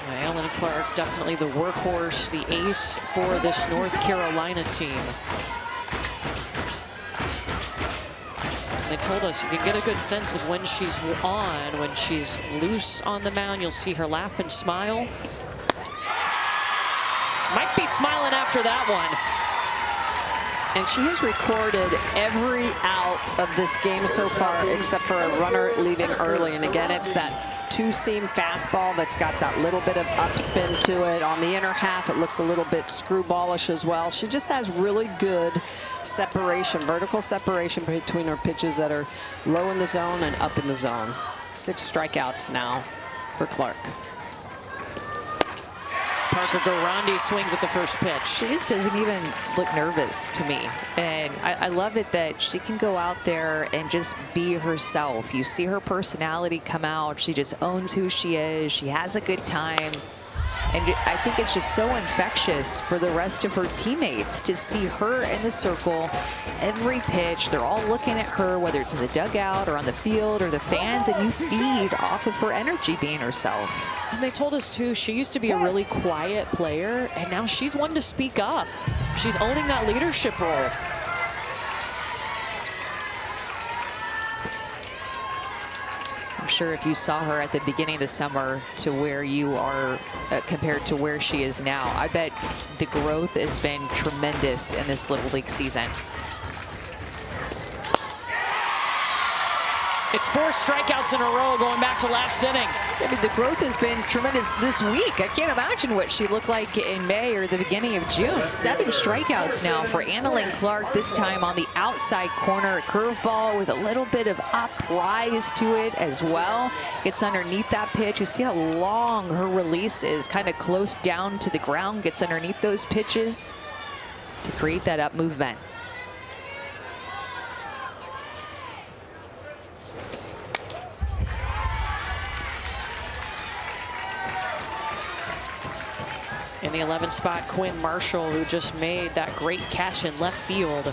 Annalyn Clark, definitely the workhorse, the ace for this North Carolina team. They told us you can get a good sense of when she's on, when she's loose on the mound. You'll see her laugh and smile. Might be smiling after that one. And she has recorded every out of this game so far except for a runner leaving early. And again, it's that two-seam fastball that's got that little bit of upspin to it. On the inner half, it looks a little bit screwballish as well. She just has really good separation, vertical separation between her pitches that are low in the zone and up in the zone. 6 strikeouts now for Clark. Parker Garandi swings at the first pitch. She just doesn't even look nervous to me. And I love it that she can go out there and just be herself. You see her personality come out. She just owns who she is. She has a good time. And I think it's just so infectious for the rest of her teammates to see her in the circle every pitch. They're all looking at her, whether it's in the dugout or on the field or the fans, and you feed off of her energy being herself. And they told us, too, she used to be a really quiet player, and now she's one to speak up. She's owning that leadership role. I'm sure if you saw her at the beginning of the summer to where you are compared to where she is now, I bet the growth has been tremendous in this Little League season. It's 4 strikeouts in a row going back to last inning. I mean, the growth has been tremendous this week. I can't imagine what she looked like in May or the beginning of June. 7 strikeouts now for Annalyn Clark, this time on the outside corner. A curveball with a little bit of uprise to it as well. Gets underneath that pitch. You see how long her release is, kind of close down to the ground. Gets underneath those pitches to create that up movement. In the 11th spot, Quinn Marshall, who just made that great catch in left field.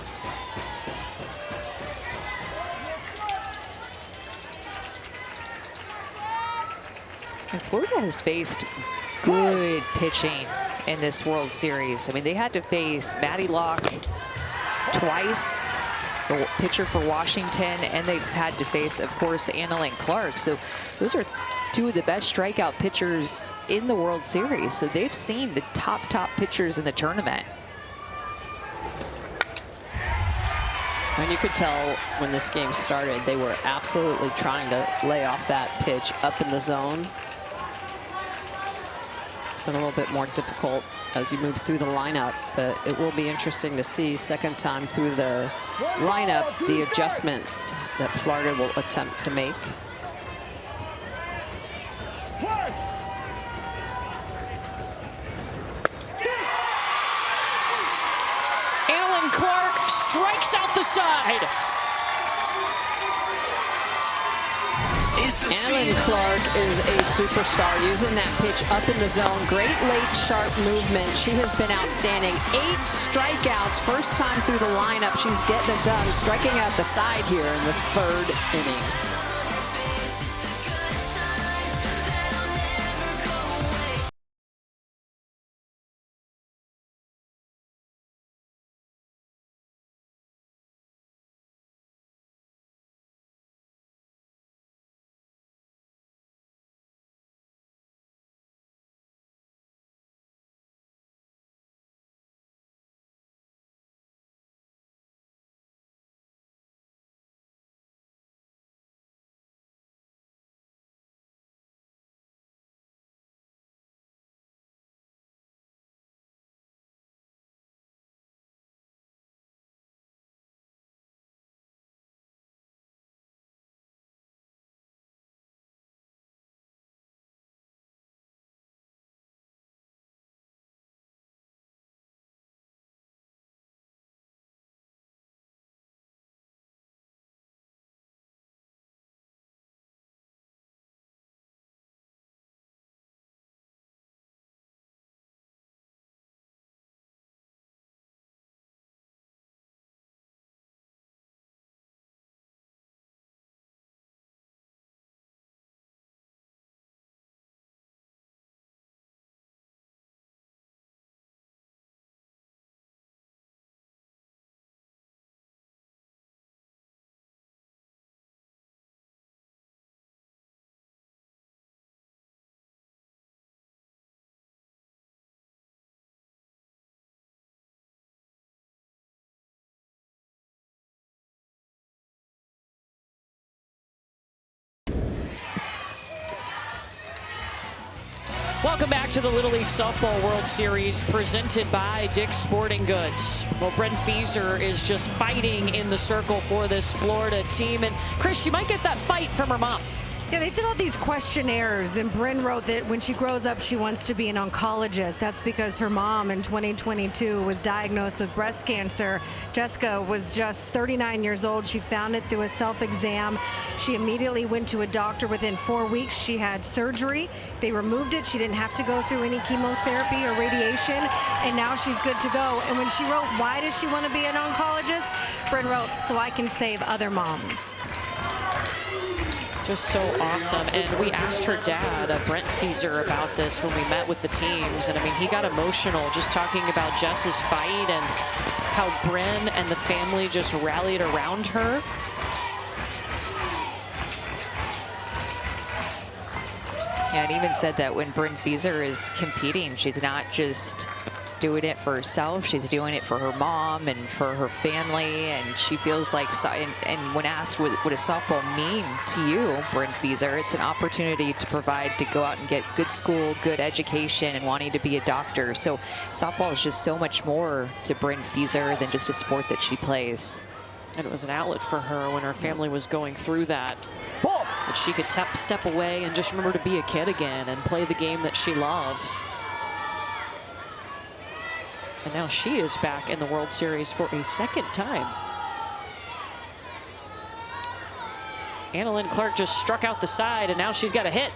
And Florida has faced good pitching in this World Series. I mean, they had to face Maddie Locke twice, the pitcher for Washington, and they've had to face, of course, Annalyn Clark. So those are 2 of the best strikeout pitchers in the World Series. So they've seen the top pitchers in the tournament. And you could tell when this game started, they were absolutely trying to lay off that pitch up in the zone. been a little bit more difficult as you move through the lineup, but it will be interesting to see second time through the lineup the adjustments that Florida will attempt to make. Annalyn Clark strikes out the side. Annalyn Clark is a superstar using that pitch up in the zone. Great late sharp movement. She has been outstanding. 8 strikeouts first time through the lineup. She's getting it done, striking out the side here in the 3rd inning. Welcome back to the Little League Softball World Series presented by Dick's Sporting Goods. Well, Bryn Feaser is just fighting in the circle for this Florida team. And Chris, she might get that fight from her mom. Yeah, they fill out these questionnaires, and Bryn wrote that when she grows up, she wants to be an oncologist. That's because her mom in 2022 was diagnosed with breast cancer. Jessica was just 39 years old. She found it through a self-exam. She immediately went to a doctor. Within 4 weeks, she had surgery. They removed it. She didn't have to go through any chemotherapy or radiation, and now she's good to go. And when she wrote, why does she want to be an oncologist? Bryn wrote, so I can save other moms. Just so awesome. And we asked her dad, Brent Feaser, about this when we met with the teams. And I mean, he got emotional just talking about Jess's fight and how Bryn and the family just rallied around her. Yeah, and even said that when Bryn Feaser is competing, she's not just doing it for herself, she's doing it for her mom and for her family, and she feels like, and when asked what does softball mean to you, Bryn Feaser, it's an opportunity to provide, to go out and get good school, good education, and wanting to be a doctor. So softball is just so much more to Bryn Feaser than just a sport that she plays. And it was an outlet for her when her family was going through that. That she could step away and just remember to be a kid again and play the game that she loves. And now she is back in the World Series for a 2nd time. Annalyn Clark just struck out the side, and now she's got a hit.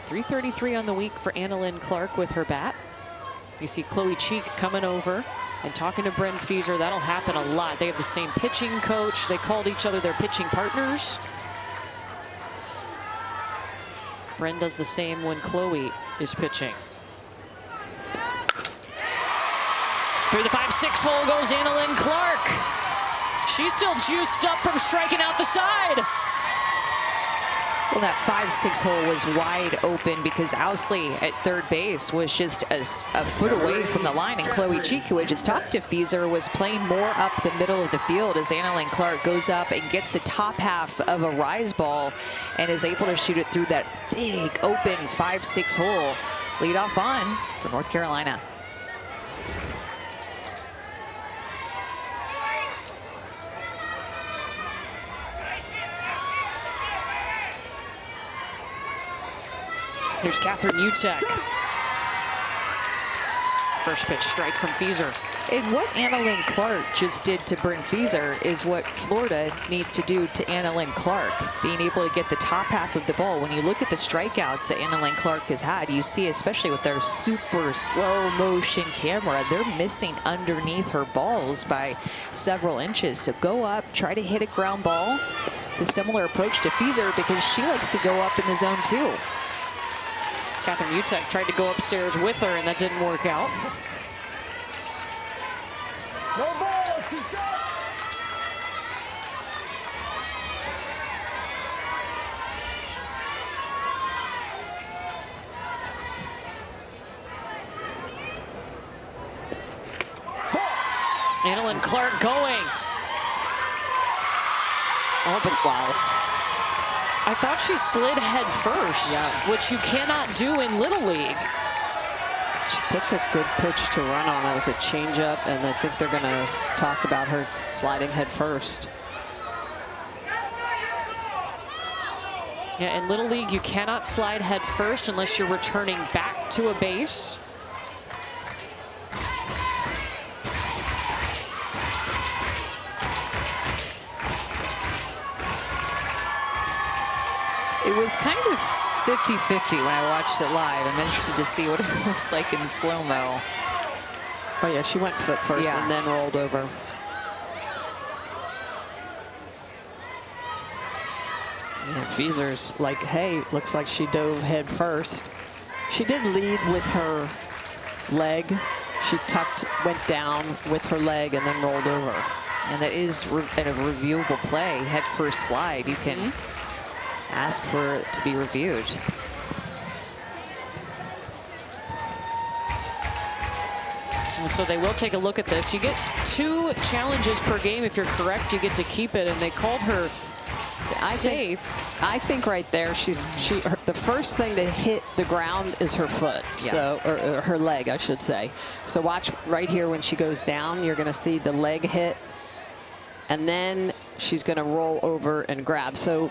.333 on the week for Annalyn Clark with her bat. You see Chloe Cheek coming over and talking to Bryn Feaser. That'll happen a lot. They have the same pitching coach. They called each other their pitching partners. Bryn does the same when Chloe is pitching. Through the 5-6 hole goes Annalyn Clark. She's still juiced up from striking out the side. Well, that 5-6 hole was wide open because Ousley at third base was just a foot away from the line, and Chloe Cheek, who had just talked to Fieser, was playing more up the middle of the field as Annalyn Clark goes up and gets the top half of a rise ball and is able to shoot it through that big open 5-6 hole. Lead off on for North Carolina. Here's Catherine Utek. First pitch strike from Fieser. And what Annalyn Clark just did to Bryn Fieser is what Florida needs to do to Annalyn Clark, being able to get the top half of the ball. When you look at the strikeouts that Annalyn Clark has had, you see, especially with their super slow motion camera, they're missing underneath her balls by several inches. So go up, try to hit a ground ball. It's a similar approach to Fieser because she likes to go up in the zone too. Catherine Utek tried to go upstairs with her, and that didn't work out. No balls, she's got Annalyn Clark going. Oh, but wow. I thought she slid head first, which you cannot do in Little League. She picked a good pitch to run on. That was a changeup, and I think they're going to talk about her sliding head first. Yeah, in Little League, you cannot slide head first unless you're returning back to a base. It was kind of 50-50 when I watched it live. I'm interested to see what it looks like in slow-mo. Oh yeah, she went foot first and then rolled over. And Fieser's like, hey, looks like she dove head first. She did lead with her leg. She went down with her leg and then rolled over. And that is a reviewable play, head first slide. You can ask for it to be reviewed. And so they will take a look at this. You get 2 challenges per game. If you're correct, you get to keep it. And they called her safe. I think right there, the first thing to hit the ground is her foot, so or her leg, I should say. So watch right here when she goes down, you're going to see the leg hit, and then she's going to roll over and grab. So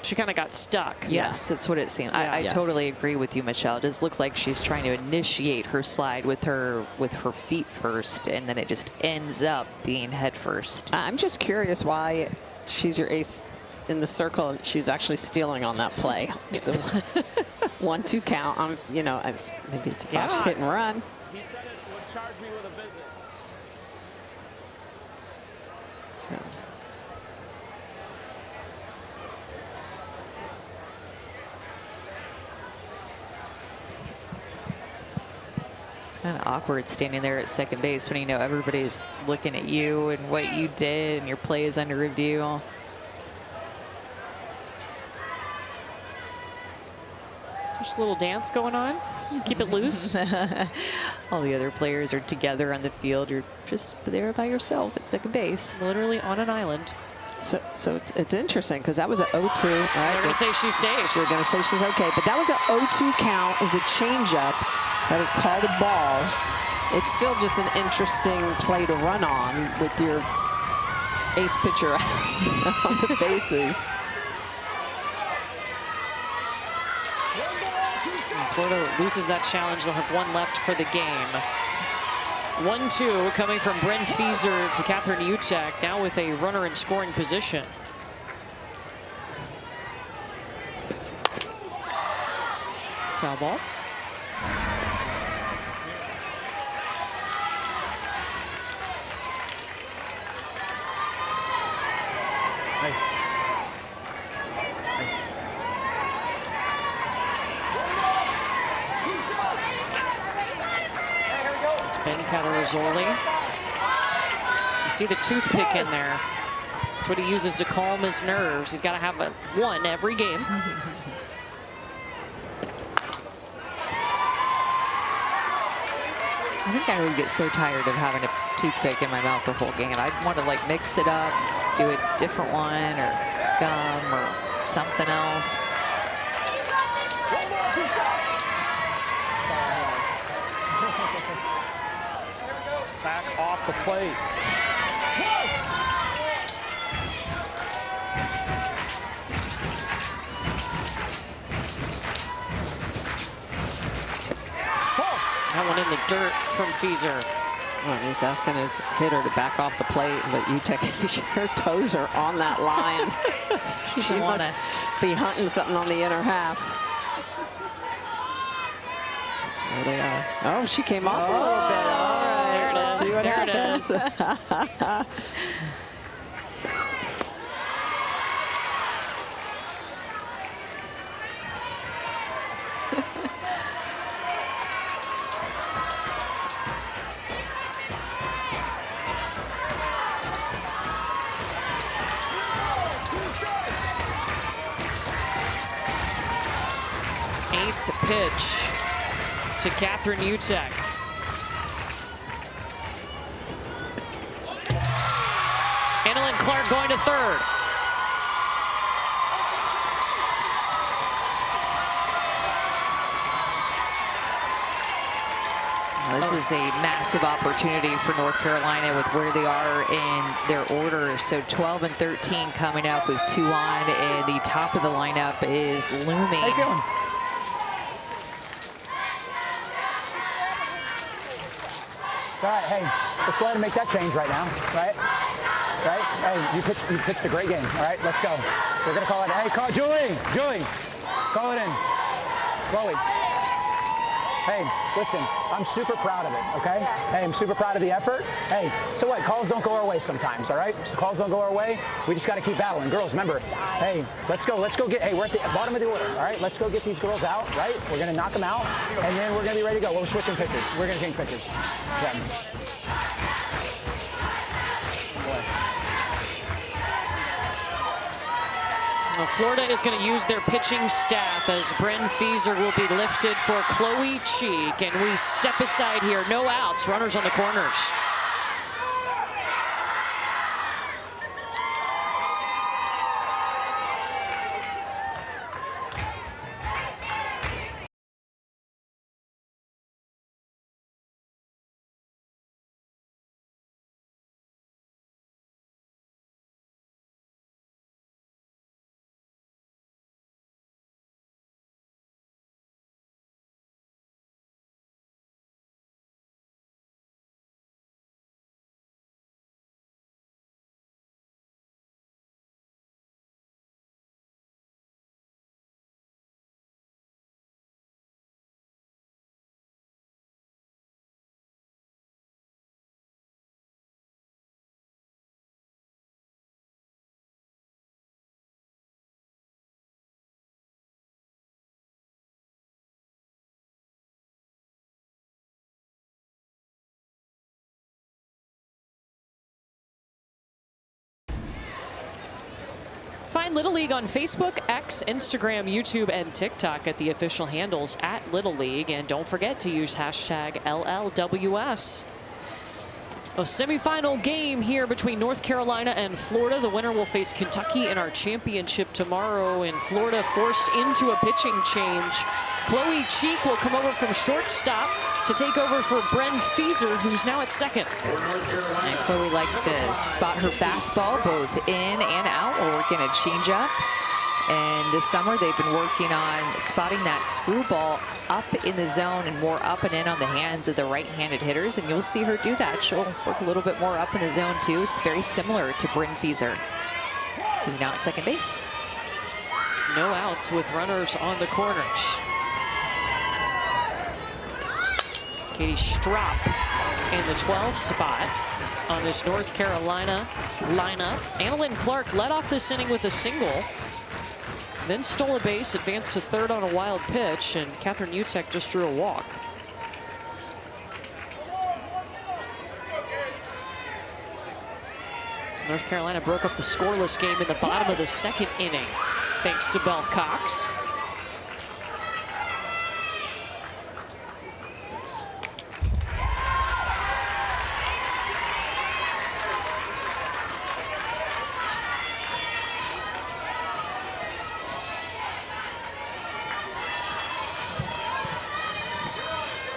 she kind of got stuck. Yes, that's what it seemed. I totally agree with you, Michelle. It does look like she's trying to initiate her slide with her feet first, and then it just ends up being head first. I'm just curious why she's your ace in the circle and she's actually stealing on that play. It's a 1-2 count. You know, maybe it's a hit and run. He said it would charge me with a visit. So. Kind of awkward standing there at second base when you know everybody's looking at you and what you did and your play is under review. Just a little dance going on. Keep it loose. All the other players are together on the field. You're just there by yourself at second base. Literally on an island. So it's interesting because that was an 0-2. Right? They're going to say she's safe. You're going to say she's okay. But that was an 0-2 count. It was a changeup. That was called a ball. It's still just an interesting play to run on with your ace pitcher on the bases. And Florida loses that challenge. They'll have 1 left for the game. 1-2 coming from Bryn Fieser to Catherine Utek, now with a runner in scoring position. Foul ball. It's Ben Catarazzoli. You see the toothpick in there. That's what he uses to calm his nerves. He's got to have one every game. I think I would get so tired of having a toothpick in my mouth the whole game. I'd want to like mix it up, do a different one, or gum, or something else. Back off the plate. That one in the dirt from Feaser. Well, he's asking his hitter to back off the plate, but her toes are on that line. She must be hunting something on the inner half. There they are. Oh, she came off a little bit. All right, let's see what happens. Eighth pitch to Catherine Utek. Annalyn Clark going to third. This is a massive opportunity for North Carolina with where they are in their order. So 12 and 13 coming up with 2 on, and the top of the lineup is looming. How you feeling? It's all right. Hey, let's go ahead and make that change right now, right? Right? Hey, you pitched a great game. All right, let's go. We're gonna call it. Hey, Julie, call it in. Chloe. Hey, listen, I'm super proud of it, okay? Yeah. Hey, I'm super proud of the effort. Hey, so what? Calls don't go our way sometimes, all right? So calls don't go our way. We just got to keep battling. Girls, remember, hey, let's go get, hey, we're at the bottom of the order, all right? Let's go get these girls out, right? We're going to knock them out, and then we're going to be ready to go. We're switching pitchers. We're going to change pitchers. Yeah. Well, Florida is going to use their pitching staff as Bryn Feaser will be lifted for Chloe Cheek. And we step aside here. No outs. Runners on the corners. Find Little League on Facebook, X, Instagram, YouTube, and TikTok at the official handles at Little League. And don't forget to use hashtag LLWS. A semifinal game here between North Carolina and Florida. The winner will face Kentucky in our championship tomorrow. And Florida forced into a pitching change. Chloe Cheek will come over from shortstop to take over for Bryn Feaser, who's now at second. And Chloe likes to spot her fastball both in and out while working a changeup. And this summer they've been working on spotting that screwball up in the zone and more up and in on the hands of the right-handed hitters. And you'll see her do that. She'll work a little bit more up in the zone too. It's very similar to Bryn Feaser, who's now at second base. No outs with runners on the corners. Katie Strop in the 12th spot on this North Carolina lineup. Annalyn Clark led off this inning with a single, then stole a base, advanced to third on a wild pitch, and Catherine Utek just drew a walk. North Carolina broke up the scoreless game in the bottom of the second inning, thanks to Belle Cox.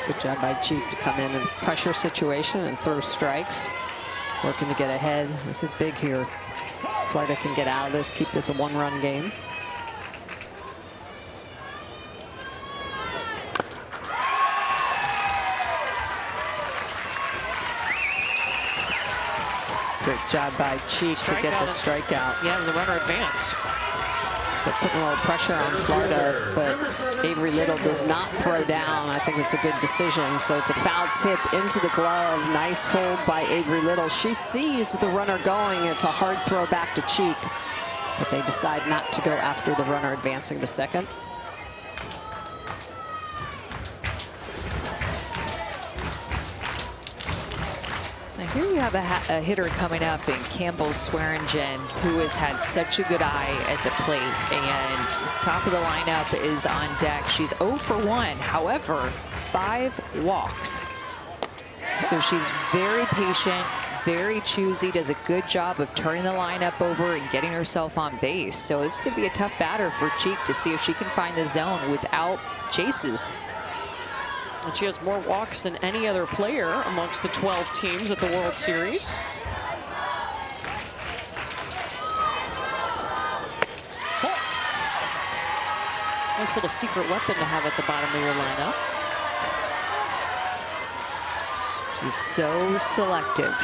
Good job by Cheek to come in and pressure situation and throw strikes. Working to get ahead. This is big here. Florida can get out of this, keep this a one-run game. Great job by Cheek to get the strikeout. Yeah, the runner advanced. So putting a little pressure on Florida, but Avery Little does not throw down. I think it's a good decision. So it's a foul tip into the glove. Nice hold by Avery Little. She sees the runner going. It's a hard throw back to Cheek, but they decide not to go after the runner advancing to second. Here you have a hitter coming up in Campbell Swearingen, who has had such a good eye at the plate, and top of the lineup is on deck. She's 0 for 1, however, 5 walks. So she's very patient, very choosy, does a good job of turning the lineup over and getting herself on base. So this could be a tough batter for Cheek to see if she can find the zone without chases. And she has more walks than any other player amongst the 12 teams at the World Series. Nice little secret weapon to have at the bottom of your lineup. She's so selective.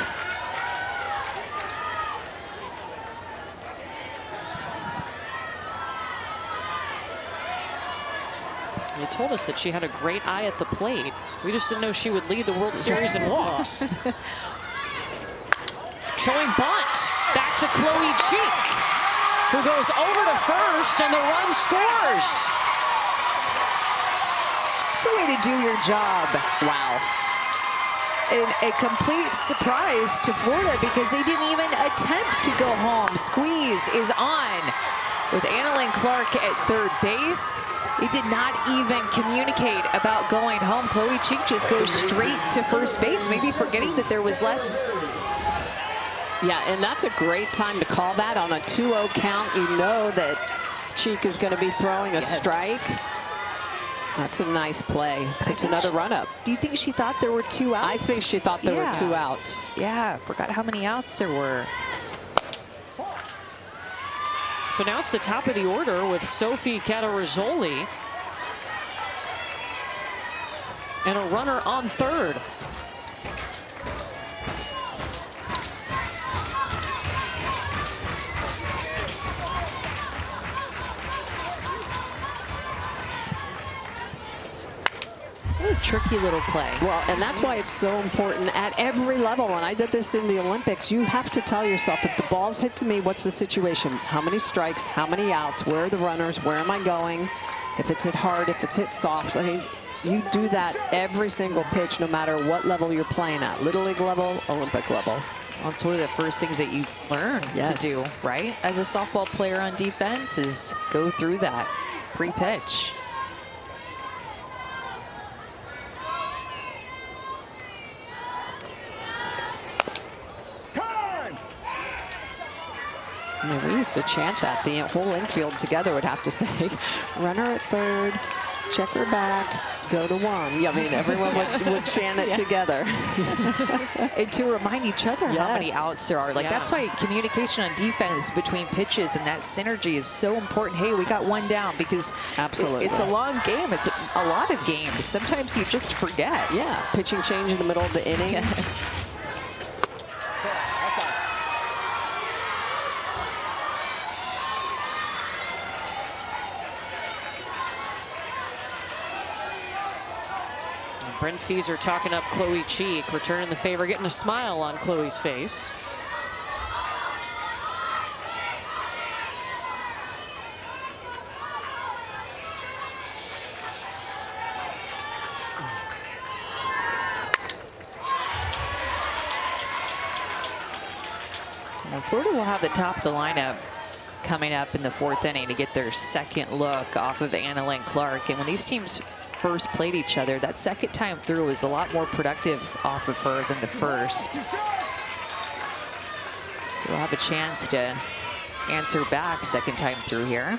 You told us that she had a great eye at the plate. We just didn't know she would lead the World Series in walks. Showing bunt. Back to Chloe Cheek, who goes over to first, and the run scores. It's a way to do your job. Wow. And a complete surprise to Florida because they didn't even attempt to go home. Squeeze is on with Annalyn Clark at third base. They did not even communicate about going home. Chloe Cheek just goes straight to first base, maybe forgetting that there was less. Yeah, and that's a great time to call that on a 2-0 count. You know that Cheek is going to be throwing a strike. That's a nice play. It's another run-up. Do you think she thought there were 2 outs? I think she thought there were 2 outs. Yeah, forgot how many outs there were. So now it's the top of the order with Sophie Catarazzoli and a runner on third. What a tricky little play. Well, and that's why it's so important at every level. And I did this in the Olympics. You have to tell yourself, if the ball's hit to me, what's the situation? How many strikes? How many outs? Where are the runners? Where am I going? If it's hit hard, if it's hit soft. I mean, you do that every single pitch, no matter what level you're playing at. Little League level, Olympic level. Well, it's one of the first things that you learn to do, right? As a softball player on defense, is go through that pre-pitch. I mean, we used to chant that. The whole infield together would have to say, runner at third, check her back, go to 1. Yeah, I mean, everyone would chant it together. And to remind each other how many outs there are. Like, that's why communication on defense between pitches and that synergy is so important. Hey, we got 1 down, because it's a long game. It's a lot of games. Sometimes you just forget. Yeah, pitching change in the middle of the inning. Yes. Bryn Feeser talking up Chloe Cheek, returning the favor, getting a smile on Chloe's face. And Florida will have the top of the lineup coming up in the 4th inning to get their second look off of Annalyn Clark. And when these teams first played each other, that second time through was a lot more productive off of her than the first. So they'll have a chance to answer back second time through here.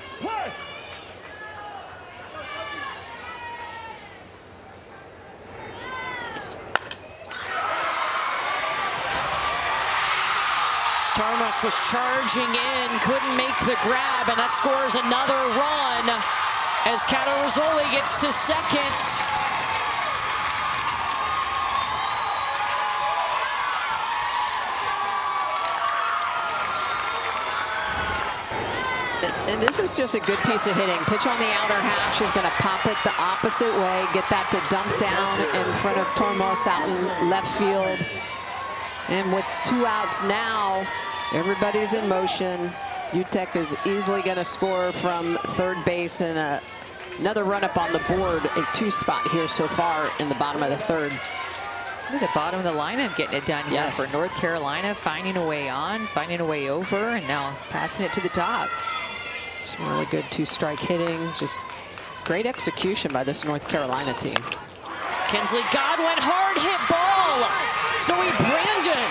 Tarmas was charging in, couldn't make the grab, and that scores another run as Cataruzzoli gets to second. And this is just a good piece of hitting. Pitch on the outer half. She's going to pop it the opposite way, get that to dump down in front of Tormos out in left field. And with 2 outs now, everybody's in motion. UTEC is easily going to score from third base, and another run up on the board, a 2 spot here so far in the bottom of the 3rd. Look at the bottom of the lineup getting it done here for North Carolina, finding a way on, finding a way over, and now passing it to the top. Some really good 2-strike hitting, just great execution by this North Carolina team. Kinsley Godwin, hard hit ball. Zoe Brandon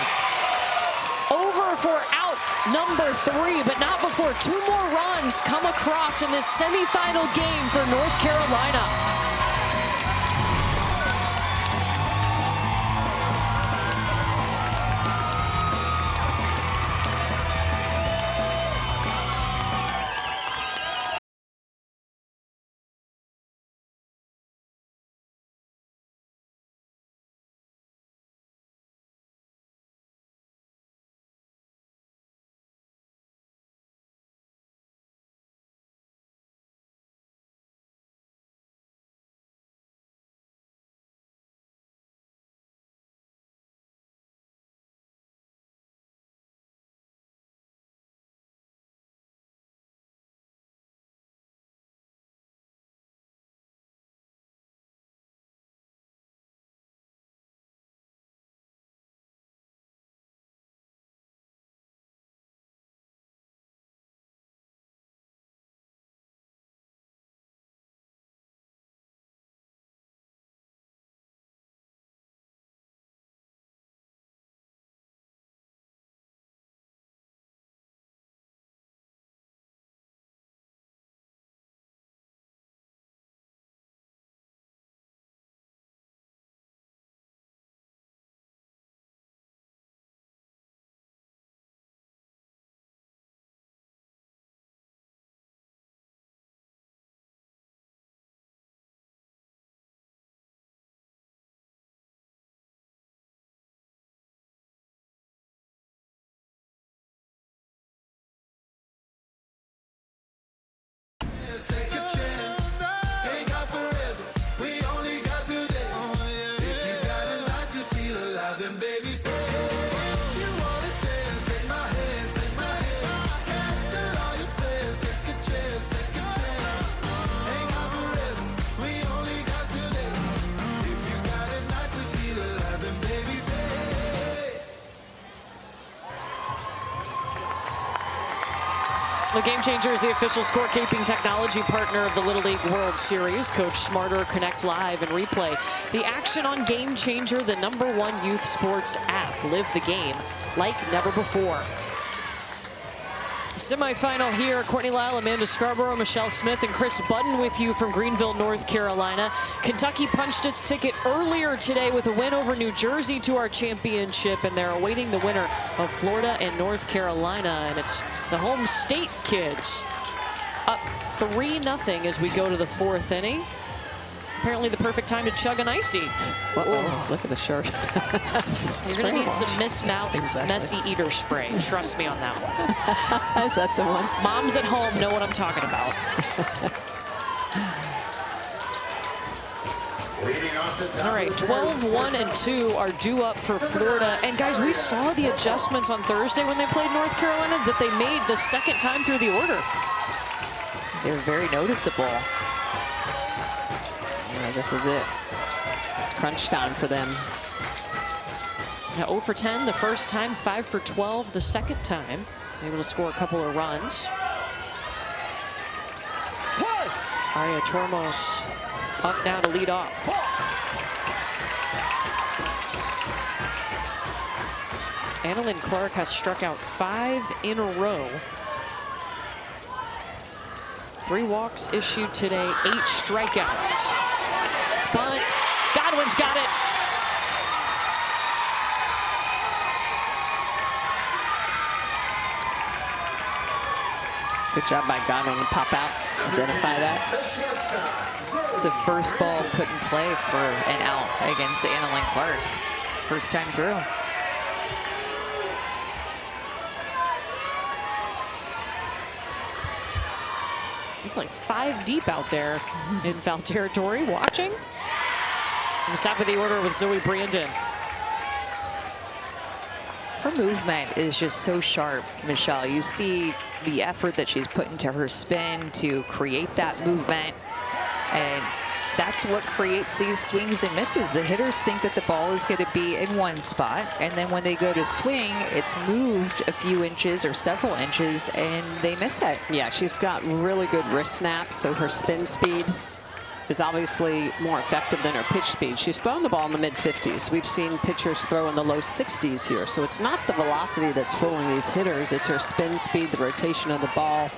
over for out number 3, but not before 2 more runs come across in this semifinal game for North Carolina. The Game Changer is the official scorekeeping technology partner of the Little League World Series. Coach Smarter, Connect Live, and Replay the action on Game Changer, the #1 youth sports app. Live the game like never before. Semifinal here, Courtney Lyle, Amanda Scarborough, Michelle Smith, and Chris Budden with you from Greenville, North Carolina. Kentucky punched its ticket earlier today with a win over New Jersey to our championship, and they're awaiting the winner of Florida and North Carolina, and it's the home state kids up 3-0 as we go to the 4th inning. Apparently the perfect time to chug an icy. Uh-oh, look at the shirt. You're going to need some Miss Mouth's Messy Eater spray. Trust me on that one. Is that the one? Moms at home know what I'm talking about. All right, 12-1 and 2 are due up for Florida. And guys, we saw the adjustments on Thursday when they played North Carolina that they made the second time through the order. They're very noticeable. This is it. Crunch time for them. Now 0 for 10 the first time, 5 for 12 the second time. Able to score a couple of runs. Aya Tormos up now to lead off. Annalyn Clark has struck out 5 in a row. 3 walks issued today, 8 strikeouts. Bunt, Godwin's got it. Good job by Godwin to pop out, identify that. It's the first ball put in play for an out against Annalyn Clark. First time through. It's like 5 deep out there in foul territory, watching. On the top of the order with Zoe Brandon. Her movement is just so sharp, Michelle. You see the effort that she's put into her spin to create that movement, and that's what creates these swings and misses. The hitters think that the ball is going to be in one spot, and then when they go to swing, it's moved a few inches or several inches, and they miss it. Yeah, she's got really good wrist snaps, so her spin speed is obviously more effective than her pitch speed. She's thrown the ball in the mid-50s. We've seen pitchers throw in the low 60s here, so it's not the velocity that's fooling these hitters. It's her spin speed, the rotation of the ball,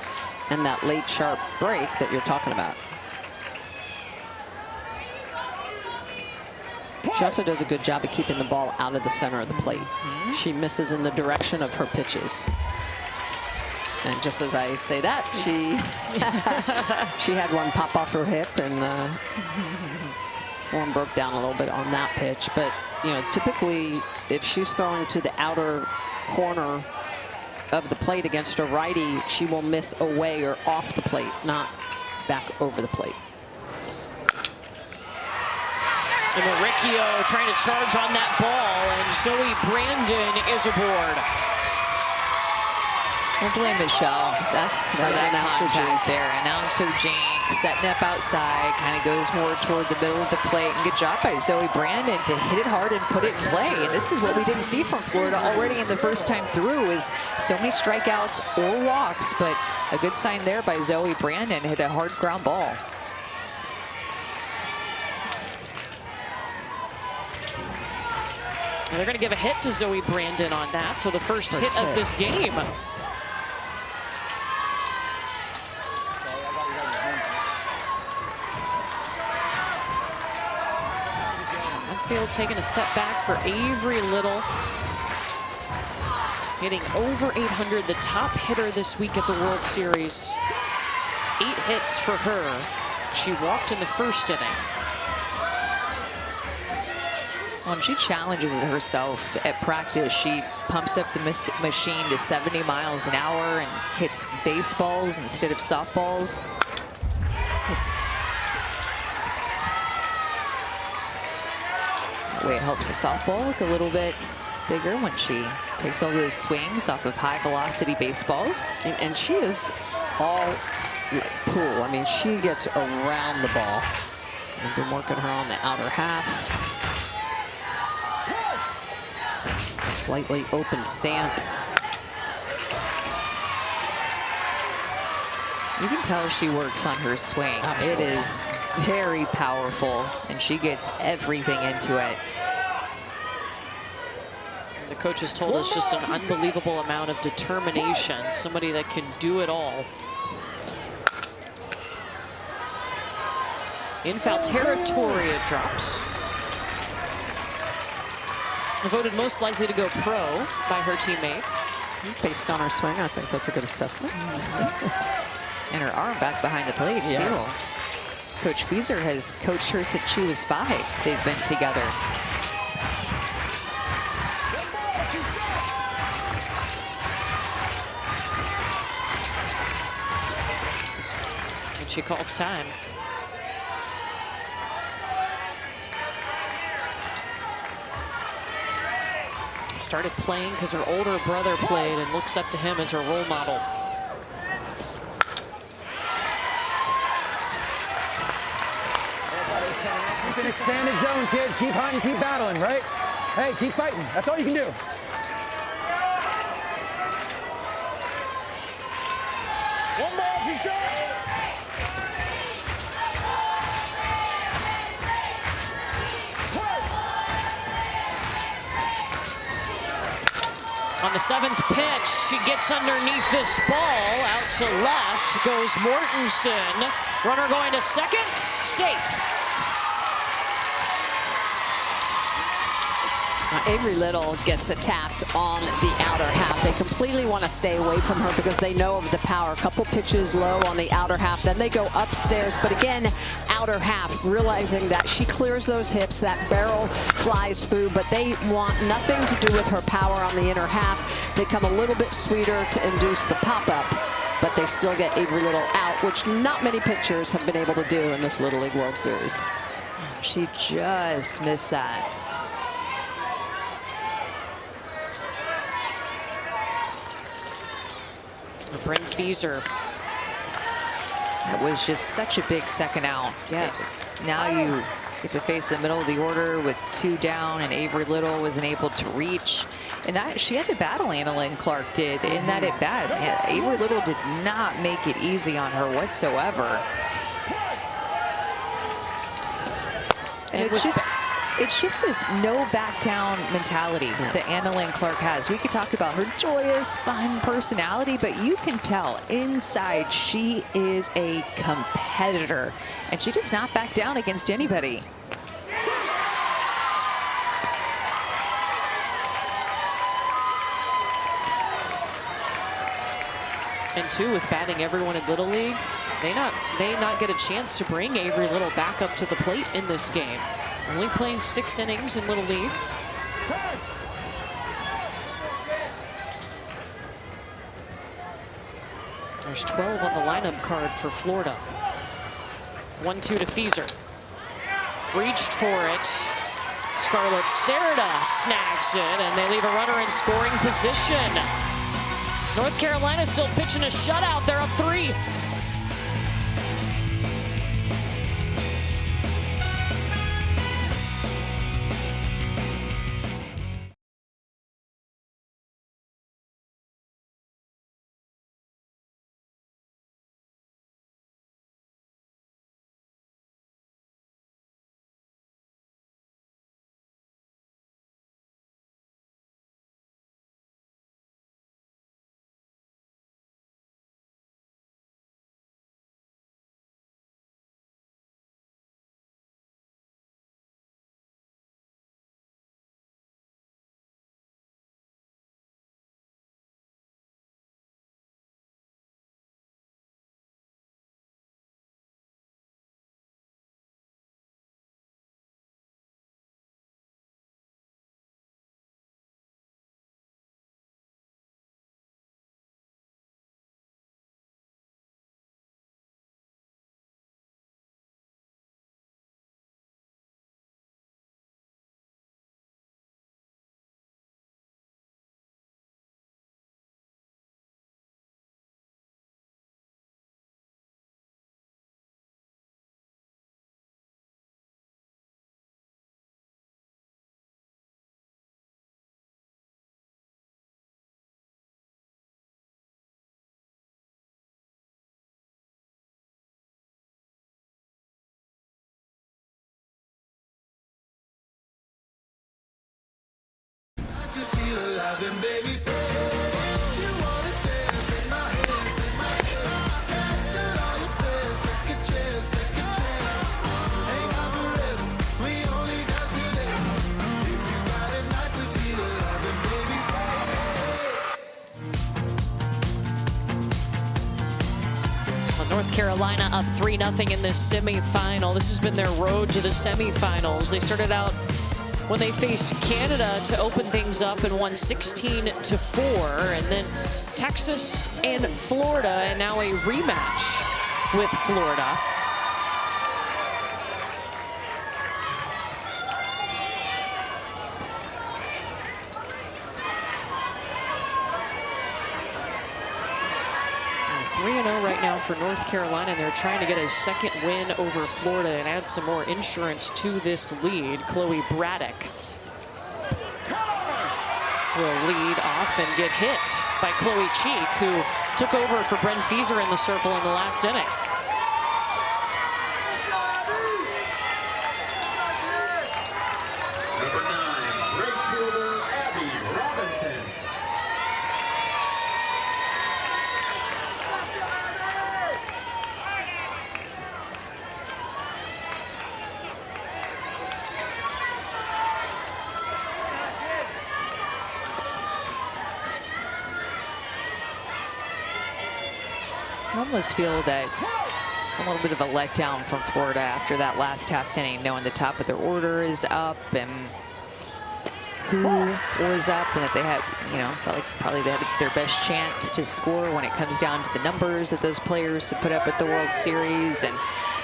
and that late sharp break that you're talking about. She also does a good job of keeping the ball out of the center of the plate. She misses in the direction of her pitches. And just as I say that, she had one pop off her hip, and form broke down a little bit on that pitch. But, you know, typically if she's throwing to the outer corner of the plate against a righty, she will miss away or off the plate, not back over the plate. And Maricchio trying to charge on that ball, and Zoe Brandon is aboard. Don't blame Michelle. That's for that contact there. Announcer Jink setting up outside, kind of goes more toward the middle of the plate. And good job by Zoe Brandon to hit it hard and put it in play. And this is what we didn't see from Florida already in the first time through, is so many strikeouts or walks. But a good sign there by Zoe Brandon, hit a hard ground ball. And they're going to give a hit to Zoe Brandon on that. So the first hit of this game. Field taking a step back for Avery Little. Hitting over 800, the top hitter this week at the World Series. 8 hits for her. She walked in the first inning. When she challenges herself at practice, she pumps up the machine to 70 miles an hour and hits baseballs instead of softballs. That way it helps the softball look a little bit bigger when she takes all those swings off of high velocity baseballs. And she is all pull. I mean, she gets around the ball. We've been working her on the outer half. Slightly open stance. You can tell she works on her swing. Absolutely. It is very powerful, and she gets everything into it. The coach has told us just an unbelievable amount of determination. Somebody that can do it all. In foul territory, it drops. Voted most likely to go pro by her teammates. Based on her swing, I think that's a good assessment. And her arm back behind the plate, yes. too. Coach Fieser has coached her since she was 5. They've been together. And she calls time. Started playing because her older brother played and looks up to him as her role model. Keep an expanded zone, kid. Keep hunting, keep battling, right? Hey, keep fighting. That's all you can do. One more, Keisha. On the 7th pitch, she gets underneath this ball. Out to left goes Mortensen. Runner going to second. Safe. Avery Little gets attacked on the outer half. They completely want to stay away from her because they know of the power. A couple pitches low on the outer half. Then they go upstairs. But again, outer half, realizing that she clears those hips, that barrel flies through, but they want nothing to do with her power on the inner half. They come a little bit sweeter to induce the pop-up, but they still get Avery Little out, which not many pitchers have been able to do in this Little League World Series. She just missed that. Bryn Feaser. That was just such a big second out. Yes. Now you get to face the middle of the order with 2 down, and Avery Little wasn't able to reach. And that she had to battle, Anna-Lynn Clark did, in that at bat. Yeah, Avery Little did not make it easy on her whatsoever. And it's just this no back down mentality that Anna-Lynn Clark has. We could talk about her joyous, fun personality, but you can tell inside she is a competitor, and she does not back down against anybody. And too, with batting everyone in Little League, they not get a chance to bring Avery Little back up to the plate in this game. Only playing 6 innings in Little League. There's 12 on the lineup card for Florida. 1-2 to Feaser. Reached for it. Scarlett Cerda snags it, and they leave a runner in scoring position. North Carolina still pitching a shutout. They're up 3. North Carolina up 3-0 in this semifinal. This has been their road to the semifinals. They started out when they faced Canada to open things up and won 16-4, and then Texas and Florida, and now a rematch with Florida. Right now for North Carolina. They're trying to get a second win over Florida and add some more insurance to this lead. Chloe Braddock will lead off and get hit by Chloe Cheek, who took over for Bryn Fieser in the circle in the last inning. Number 9, right fielder Abby Robinson. I almost feel that a little bit of a letdown from Florida after that last half inning, knowing the top of their order is up and who was up, and that they had, you know, felt like probably they had their best chance to score when it comes down to the numbers that those players have put up at the World Series. And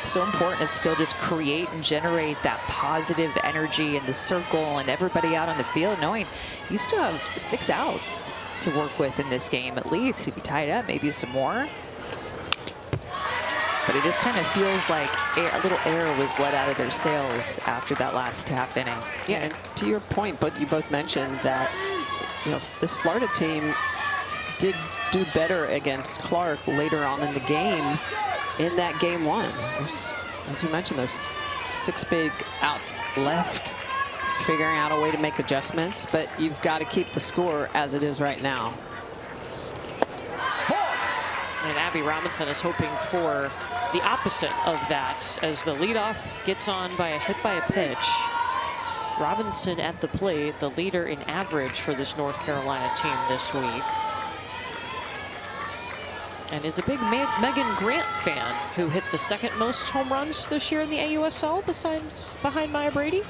so important to still just create and generate that positive energy in the circle and everybody out on the field, knowing you still have 6 outs to work with in this game, at least. If you tie it up, maybe some more. But it just kind of feels like a little air was let out of their sails after that last half inning. Yeah, and to your point, but you both mentioned that, you know, this Florida team did do better against Clark later on in the game in that game 1. As you mentioned, those 6 big outs left, just figuring out a way to make adjustments, but you've got to keep the score as it is right now. And Abby Robinson is hoping for the opposite of that as the leadoff gets on by a hit by a pitch. Robinson at the plate, the leader in average for this North Carolina team this week. And is a big Megan Grant fan, who hit the 2nd most home runs this year in the AUSL behind Maya Brady.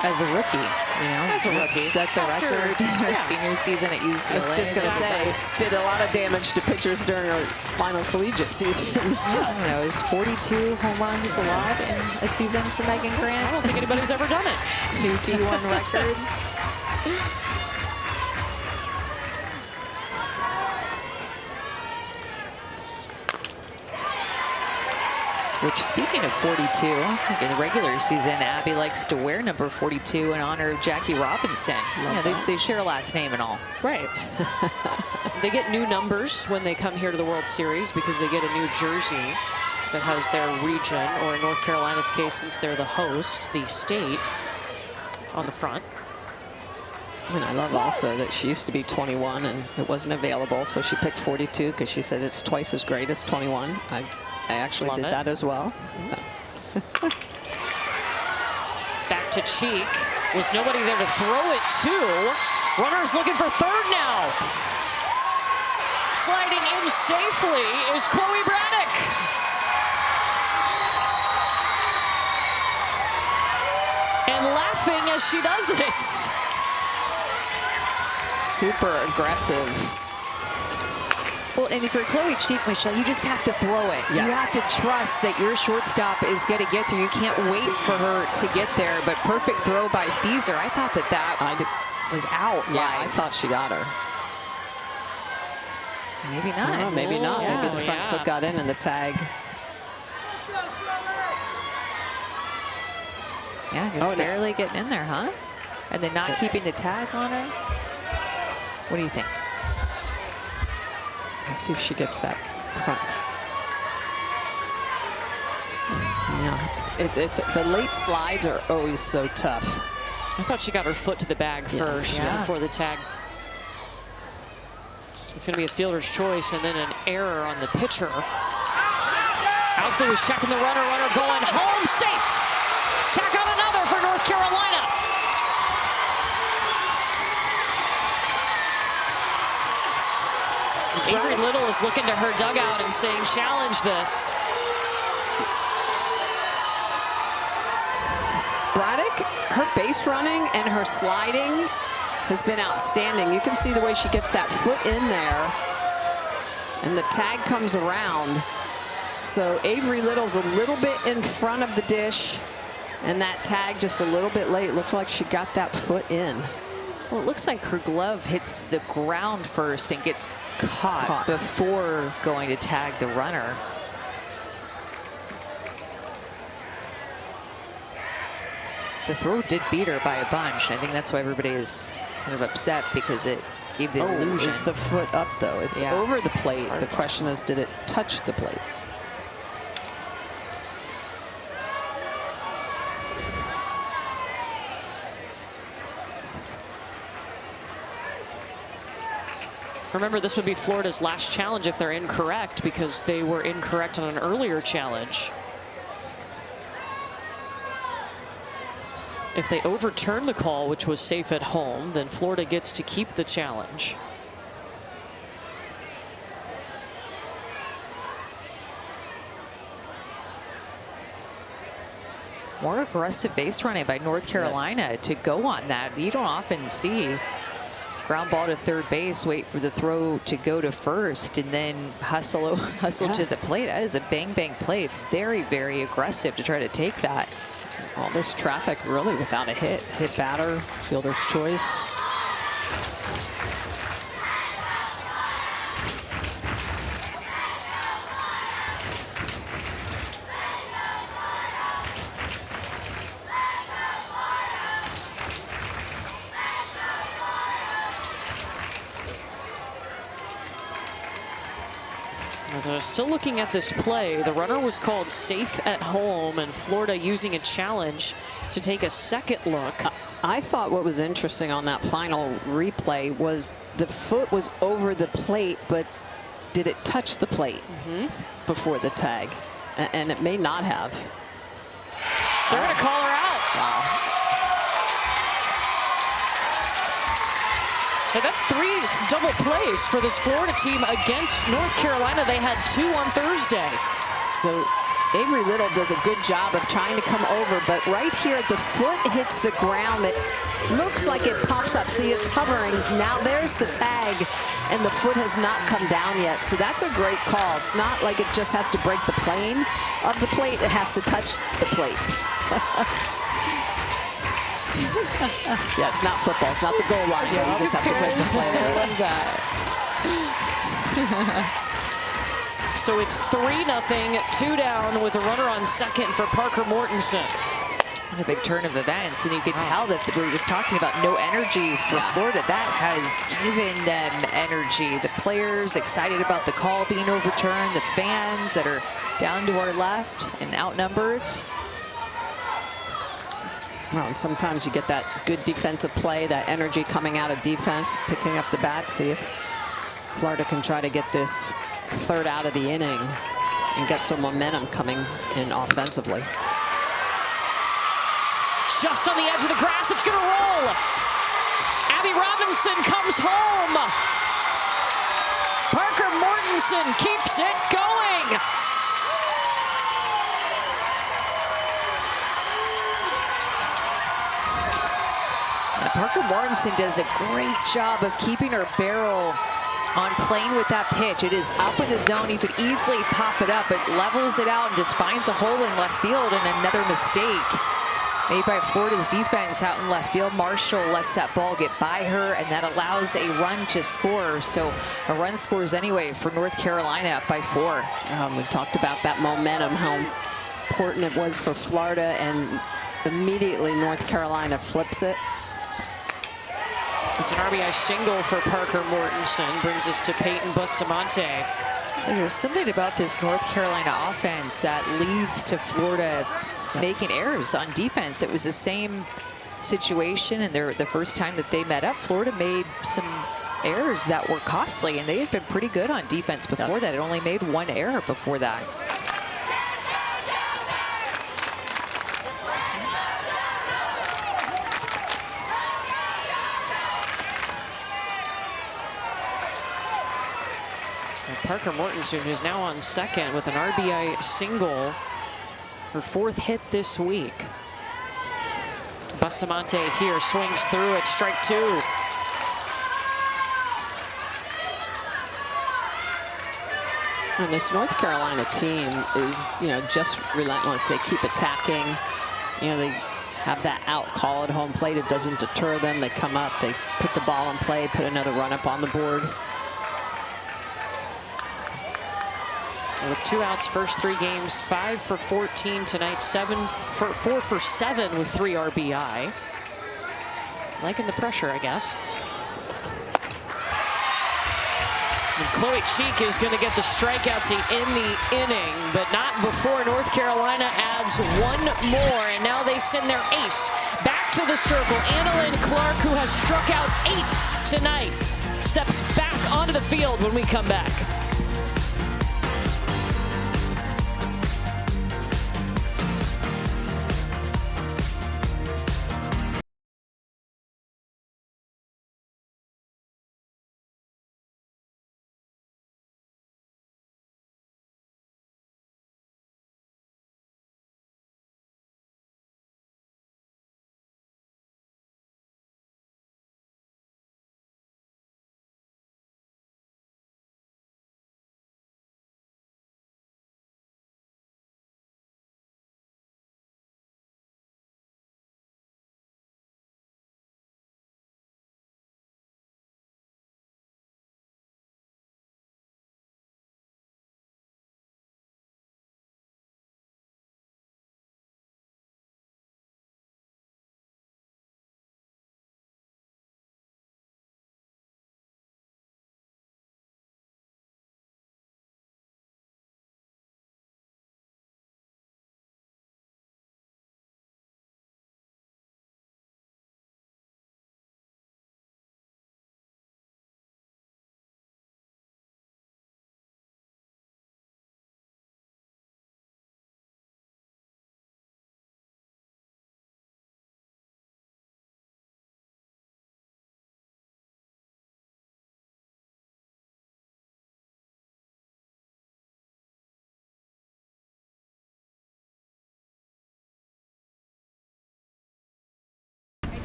As a rookie, you know, as a rookie, set the record her senior season at UCLA. I was just going to say, did a lot of damage to pitchers during her final collegiate season. I don't know, is 42 home runs a lot in a season for Megan Grant? I don't think anybody's ever done it. New D1 record. Which, speaking of 42, I think in the regular season, Abby likes to wear number 42 in honor of Jackie Robinson. Yeah, they share a last name and all. Right. They get new numbers when they come here to the World Series because they get a new jersey that has their region, or in North Carolina's case, since they're the host, the state on the front. And I love also that she used to be 21 and it wasn't available, so she picked 42 because she says it's twice as great as 21. I actually did that as well. Back to Cheek. Was nobody there to throw it to? Runners looking for third now. Sliding in safely is Chloe Braddock. And laughing as she does it. Super aggressive. Well, and if you're Chloe Cheek, Michelle, you just have to throw it. Yes. You have to trust that your shortstop is going to get there. You can't wait for her to get there. But perfect throw by Fieser. I thought that was out. Yeah, live. I thought she got her. Maybe not. No, maybe not. Yeah, maybe the front foot got in and the tag. Yeah, just barely getting in there, huh? And then not keeping the tag on her. What do you think? Let's see if she gets that front. Yeah, it's the late slides are always so tough. I thought she got her foot to the bag first before the tag. It's going to be a fielder's choice and then an error on the pitcher. Ousley was checking the runner going home safe. Tack on another for North Carolina. Avery Little is looking to her dugout and saying, challenge this. Braddock, her base running and her sliding has been outstanding. You can see the way she gets that foot in there and the tag comes around. So Avery Little's a little bit in front of the dish and that tag just a little bit late. Looks like she got that foot in. Well, it looks like her glove hits the ground first and gets caught before going to tag the runner. The throw did beat her by a bunch. I think that's why everybody is kind of upset, because it gave the illusion. Is the foot up, though? It's over the plate. The question is, did it touch the plate? Remember, this would be Florida's last challenge if they're incorrect, because they were incorrect on an earlier challenge. If they overturn the call, which was safe at home, then Florida gets to keep the challenge. More aggressive base running by North Carolina to go on that. You don't often see ground ball to third base, wait for the throw to go to first, and then hustle to the plate. That is a bang play. Very, very aggressive to try to take that. All this traffic really without a hit. Hit batter, fielder's choice. They're still looking at this play. The runner was called safe at home, and Florida using a challenge to take a second look. I thought what was interesting on that final replay was the foot was over the plate, but did it touch the plate before the tag? And it may not have. They're going to call her out. Wow. Hey, that's 3 double plays for this Florida team against North Carolina. They had 2 on Thursday. So Avery Little does a good job of trying to come over, but right here, the foot hits the ground. It looks like it pops up. See, it's hovering. Now there's the tag, and the foot has not come down yet. So that's a great call. It's not like it just has to break the plane of the plate. It has to touch the plate. Yeah, it's not football. It's not the goal line. Yeah, you just have to break the plane. I love that. So it's 3-0, 2 down with a runner on second for Parker Mortensen. A big turn of events, and you can tell that we were just talking about no energy for Florida. That has given them energy. The players excited about the call being overturned, the fans that are down to our left and outnumbered. Well, and sometimes you get that good defensive play, that energy coming out of defense, picking up the bat. See if Florida can try to get this third out of the inning and get some momentum coming in offensively. Just on the edge of the grass, it's going to roll. Abby Robinson comes home. Parker Mortensen keeps it going. Parker Mortensen does a great job of keeping her barrel on playing with that pitch. It is up in the zone. You could easily pop it up. It levels it out and just finds a hole in left field, and another mistake made by Florida's defense out in left field. Marshall lets that ball get by her, and that allows a run to score. So a run scores anyway for North Carolina up by 4. We talked about that momentum, how important it was for Florida, and immediately North Carolina flips it. It's an RBI single for Parker Mortensen. Brings us to Peyton Bustamante. There's something about this North Carolina offense that leads to Florida making errors on defense. It was the same situation, and the first time that they met up, Florida made some errors that were costly, and they had been pretty good on defense before that. It only made 1 error before that. Parker Mortensen, who's now on second with an RBI single, her 4th hit this week. Bustamante here swings through it, strike 2. And this North Carolina team is, just relentless. They keep attacking. They have that out call at home plate. It doesn't deter them. They come up, they put the ball in play, put another run up on the board. With 2 outs, first 3 games, 5 for 14 tonight, 4 for 7 with 3 RBI. Liking the pressure, I guess. And Chloe Cheek is going to get the strikeouts in the inning, but not before North Carolina adds 1 more. And now they send their ace back to the circle. Annalyn Clark, who has struck out 8 tonight, steps back onto the field when we come back.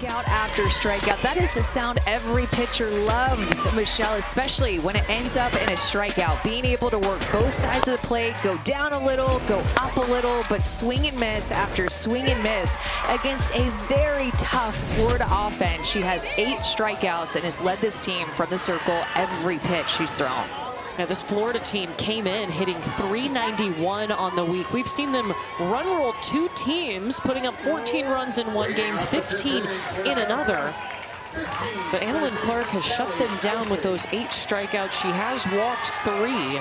Strikeout after strikeout. That is the sound every pitcher loves, Michelle, especially when it ends up in a strikeout. Being able to work both sides of the plate, go down a little, go up a little, but swing and miss after swing and miss against a very tough Florida offense. She has 8 strikeouts and has led this team from the circle every pitch she's thrown. Now, this Florida team came in hitting .391 on the week. We've seen them run roll 2 teams, putting up 14 runs in one game, 15 in another. But Annalyn Clark has shut them down with those 8 strikeouts. She has walked 3,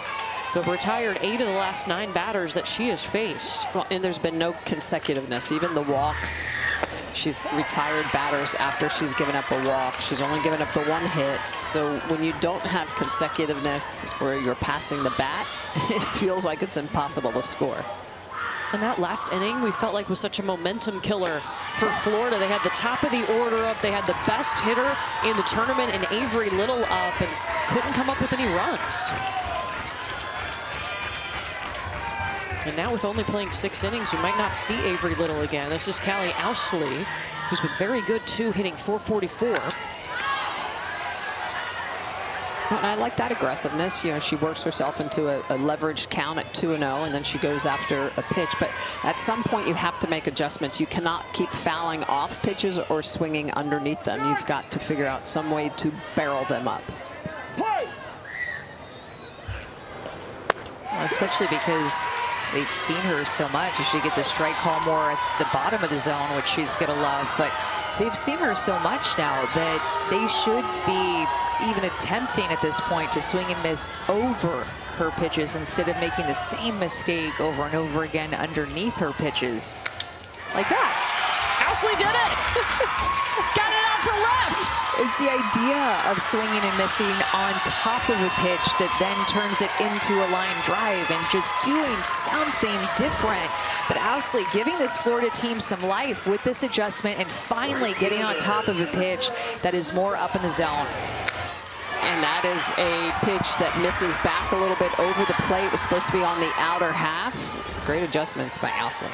but retired 8 of the last 9 batters that she has faced. Well, and there's been no consecutiveness. Even the walks, she's retired batters after she's given up a walk. She's only given up the 1 hit. So when you don't have consecutiveness where you're passing the bat, it feels like it's impossible to score. And that last inning, we felt like was such a momentum killer for Florida. They had the top of the order up. They had the best hitter in the tournament, and Avery Little up, and couldn't come up with any runs. And now with only playing 6 innings, we might not see Avery Little again. This is Callie Ousley, who's been very good too, hitting .444. And I like that aggressiveness. You know, she works herself into a leveraged count at 2-0, and then she goes after a pitch. But at some point, you have to make adjustments. You cannot keep fouling off pitches or swinging underneath them. You've got to figure out some way to barrel them up. Well, especially because they've seen her so much. She gets a strike call more at the bottom of the zone, which she's going to love. But they've seen her so much now that they should be even attempting at this point to swing and miss over her pitches instead of making the same mistake over and over again underneath her pitches. Like that. Ousley did it! Got it out to left! It's the idea of swinging and missing on top of a pitch that then turns it into a line drive and just doing something different. But Ousley giving this Florida team some life with this adjustment and finally getting on top of a pitch that is more up in the zone. And that is a pitch that misses back a little bit over the plate. It was supposed to be on the outer half. Great adjustments by Ousley.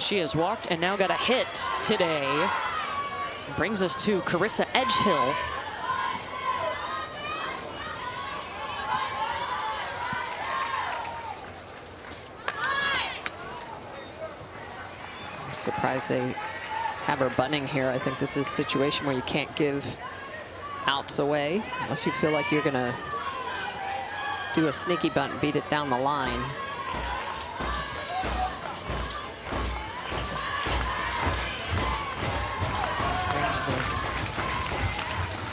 She has walked and now got a hit today. Brings us to Carissa Edgehill. I'm surprised they have her bunting here. I think this is a situation where you can't give outs away unless you feel like you're going to do a sneaky bunt and beat it down the line. There's the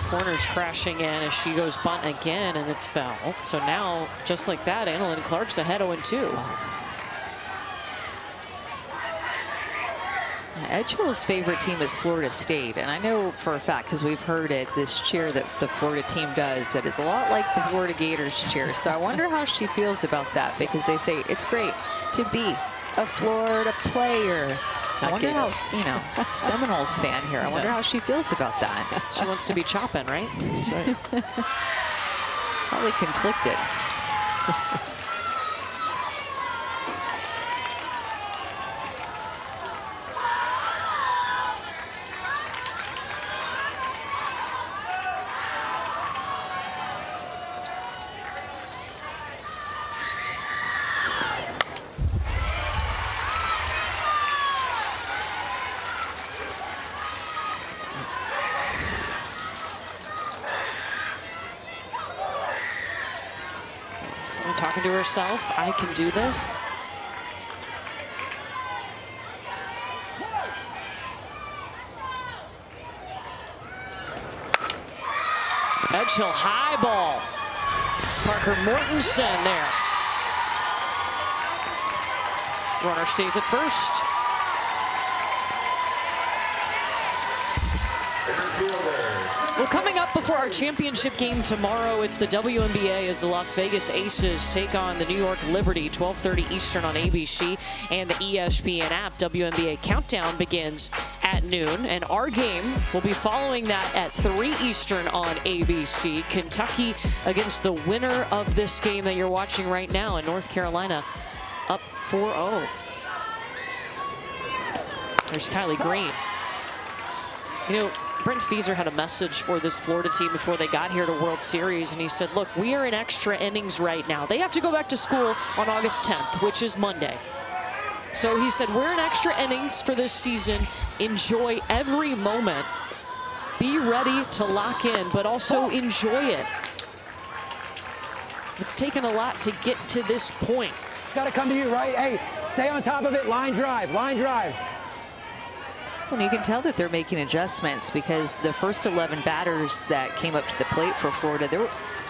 corners crashing in as she goes bunt again, and it's foul. So now, just like that, Annalyn Clark's ahead 0-2. Edgeville's favorite team is Florida State, and I know for a fact, because we've heard it, this cheer that the Florida team does, that is a lot like the Florida Gators cheer. So I wonder how she feels about that, because they say it's great to be a Florida player. I wonder how, you know, Seminoles fan here, I wonder how she feels about that. She wants to be chopping, right? That's right. Probably conflicted. Talking to herself, I can do this. Edgehill high ball. Parker Mortensen there. Runner stays at first. Well, coming up before our championship game tomorrow, it's the WNBA as the Las Vegas Aces take on the New York Liberty, 12:30 Eastern on ABC and the ESPN app. WNBA Countdown begins at noon, and our game will be following that at 3 Eastern on ABC. Kentucky against the winner of this game that you're watching right now in North Carolina, up 4-0. There's Kylie Green. You know, Brent Fieser had a message for this Florida team before they got here to World Series, and he said, look, we are in extra innings right now. They have to go back to school on August 10th, which is Monday. So he said, we're in extra innings for this season. Enjoy every moment. Be ready to lock in, but also enjoy it. It's taken a lot to get to this point. It's got to come to you, right? Hey, stay on top of it. Line drive, line drive. Well, you can tell that they're making adjustments, because the first 11 batters that came up to the plate for Florida, there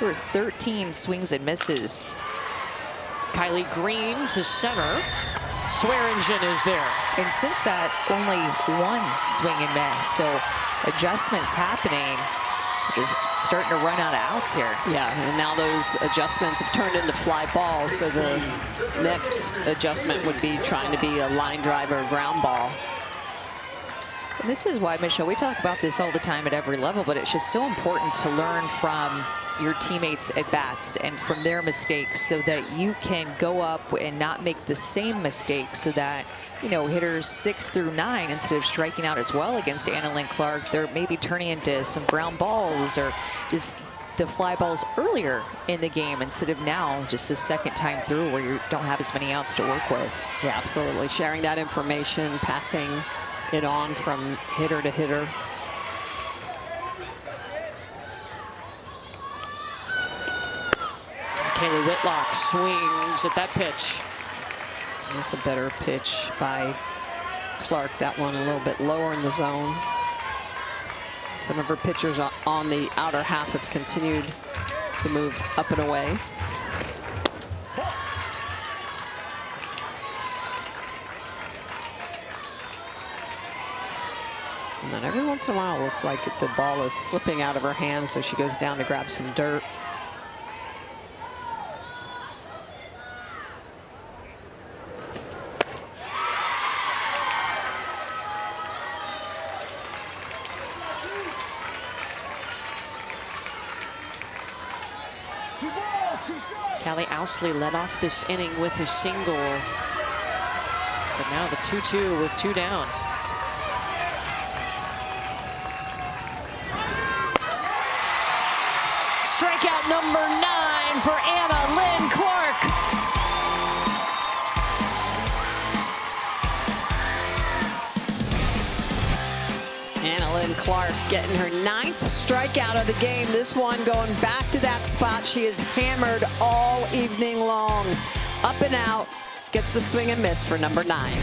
were 13 swings and misses. Kylie Green to center. Swearingen is there. And since that, only one swing and miss. So adjustments happening. Just starting to run out of outs here. Yeah, and now those adjustments have turned into fly balls. So the next adjustment would be trying to be a line drive or a ground ball. And this is why, Michelle, we talk about this all the time at every level, but it's just so important to learn from your teammates at bats and from their mistakes, so that you can go up and not make the same mistakes, so that, you know, hitters 6 through 9, instead of striking out as well against Annalyn Clark, they're maybe turning into some ground balls or just the fly balls earlier in the game, instead of now just the second time through where you don't have as many outs to work with. Yeah, absolutely. Sharing that information, passing it on from hitter to hitter. Kaylee Whitlock swings at that pitch. That's a better pitch by Clark. That one a little bit lower in the zone. Some of her pitchers on the outer half have continued to move up and away. And then every once in a while, it looks like the ball is slipping out of her hand, so she goes down to grab some dirt. Callie Ousley led off this inning with a single, but now the 2-2 with 2 down. Strikeout number 9 for Annalyn Clark. Annalyn Clark getting her 9th strikeout of the game. This one going back to that spot she has hammered all evening long. Up and out, gets the swing and miss for number 9.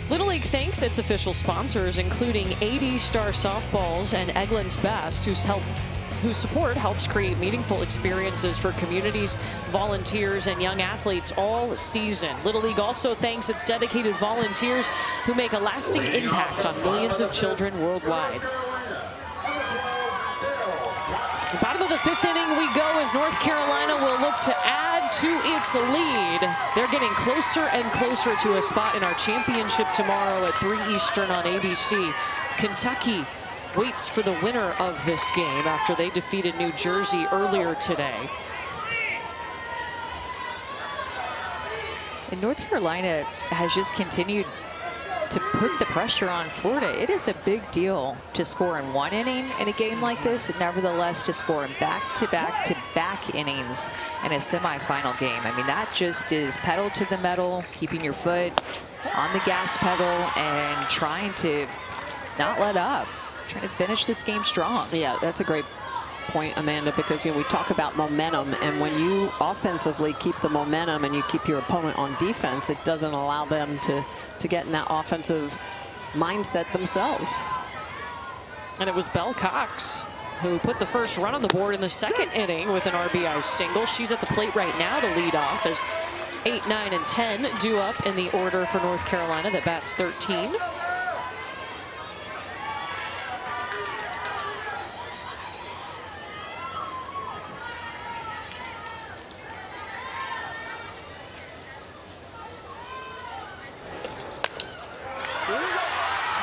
Little League thanks its official sponsors, including AD Star Softballs and Eggland's Best, whose support helps create meaningful experiences for communities, volunteers, and young athletes all season. Little League also thanks its dedicated volunteers who make a lasting impact on millions of children worldwide. Bottom of the 5th inning we go as North Carolina will look to add to its lead. They're getting closer and closer to a spot in our championship tomorrow at 3 Eastern on ABC. Kentucky waits for the winner of this game after they defeated New Jersey earlier today. And North Carolina has just continued to put the pressure on Florida. It is a big deal to score in 1 inning in a game like this, and nevertheless to score in back-to-back-to-back innings in a semifinal game. I mean, that just is pedal to the metal, keeping your foot on the gas pedal and trying to not let up, trying to finish this game strong. Yeah, that's a great point, Amanda, because we talk about momentum, and when you offensively keep the momentum and you keep your opponent on defense, it doesn't allow them to get in that offensive mindset themselves. And it was Belle Cox who put the first run on the board in the 2nd inning with an RBI single. She's at the plate right now to lead off as 8, 9, and 10 due up in the order for North Carolina that bats 13.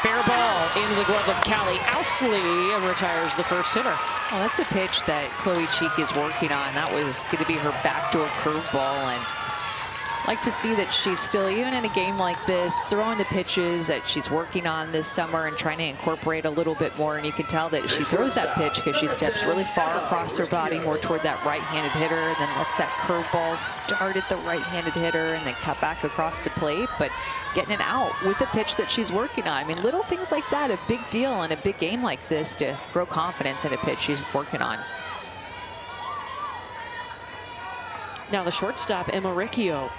Fair ball into the glove of Callie Ousley and retires the first hitter. Well, that's a pitch that Chloe Cheek is working on. That was going to be her backdoor curveball, and like to see that she's still, even in a game like this, throwing the pitches that she's working on this summer and trying to incorporate a little bit more. And you can tell that she throws that pitch because she steps really far across her body, more toward that right-handed hitter, and then lets that curveball start at the right-handed hitter and then cut back across the plate. But getting it out with a pitch that she's working on. I mean, little things like that, a big deal in a big game like this to grow confidence in a pitch she's working on. Now the shortstop, Emma Riccio.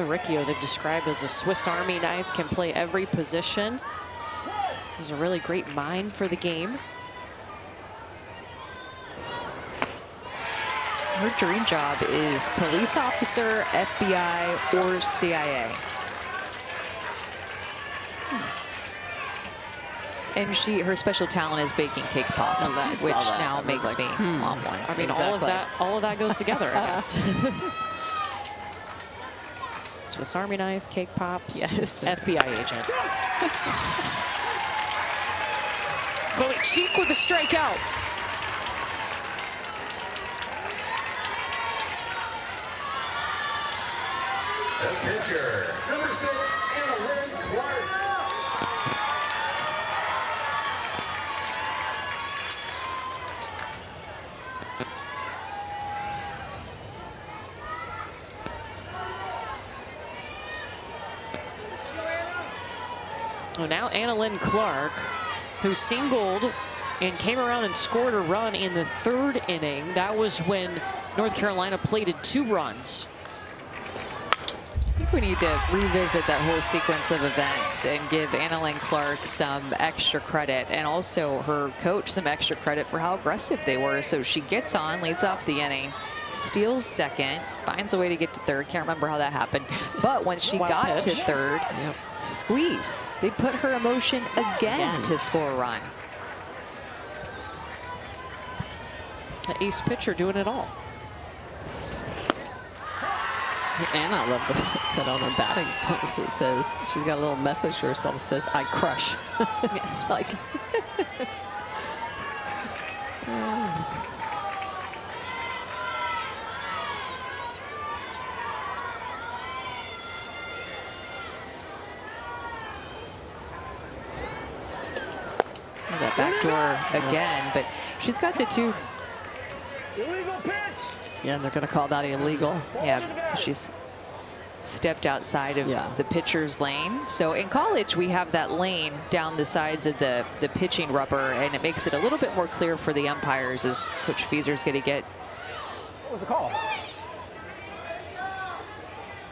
Riccio, they've described as a Swiss Army knife, can play every position. He's a really great mind for the game. Her dream job is police officer, FBI, or CIA. And her special talent is baking cake pops, which now makes me want one. I mean, all of that goes together, I guess. Swiss Army knife, cake pops, yes. FBI agent. Chloe Cheek with the strikeout. The pitcher, number 6, Annalyn Clark. Oh, now Annalyn Clark, who singled and came around and scored a run in the 3rd inning. That was when North Carolina plated 2 runs. I think we need to revisit that whole sequence of events and give Annalyn Clark some extra credit, and also her coach some extra credit for how aggressive they were. So she gets on, leads off the inning, steals 2nd, finds a way to get to 3rd. Can't remember how that happened. But when she got to 3rd, squeeze. They put her in motion again to score a run. The ace pitcher doing it all. And I love the fact that on her batting box it says, she's got a little message to herself that says, I crush. It's like... That backdoor again, but she's got the 2. Illegal pitch. Yeah, and they're going to call that illegal. Yeah, she's stepped outside of the pitcher's lane. So in college, we have that lane down the sides of the pitching rubber, and it makes it a little bit more clear for the umpires as Coach Feaser's going to get What was the call?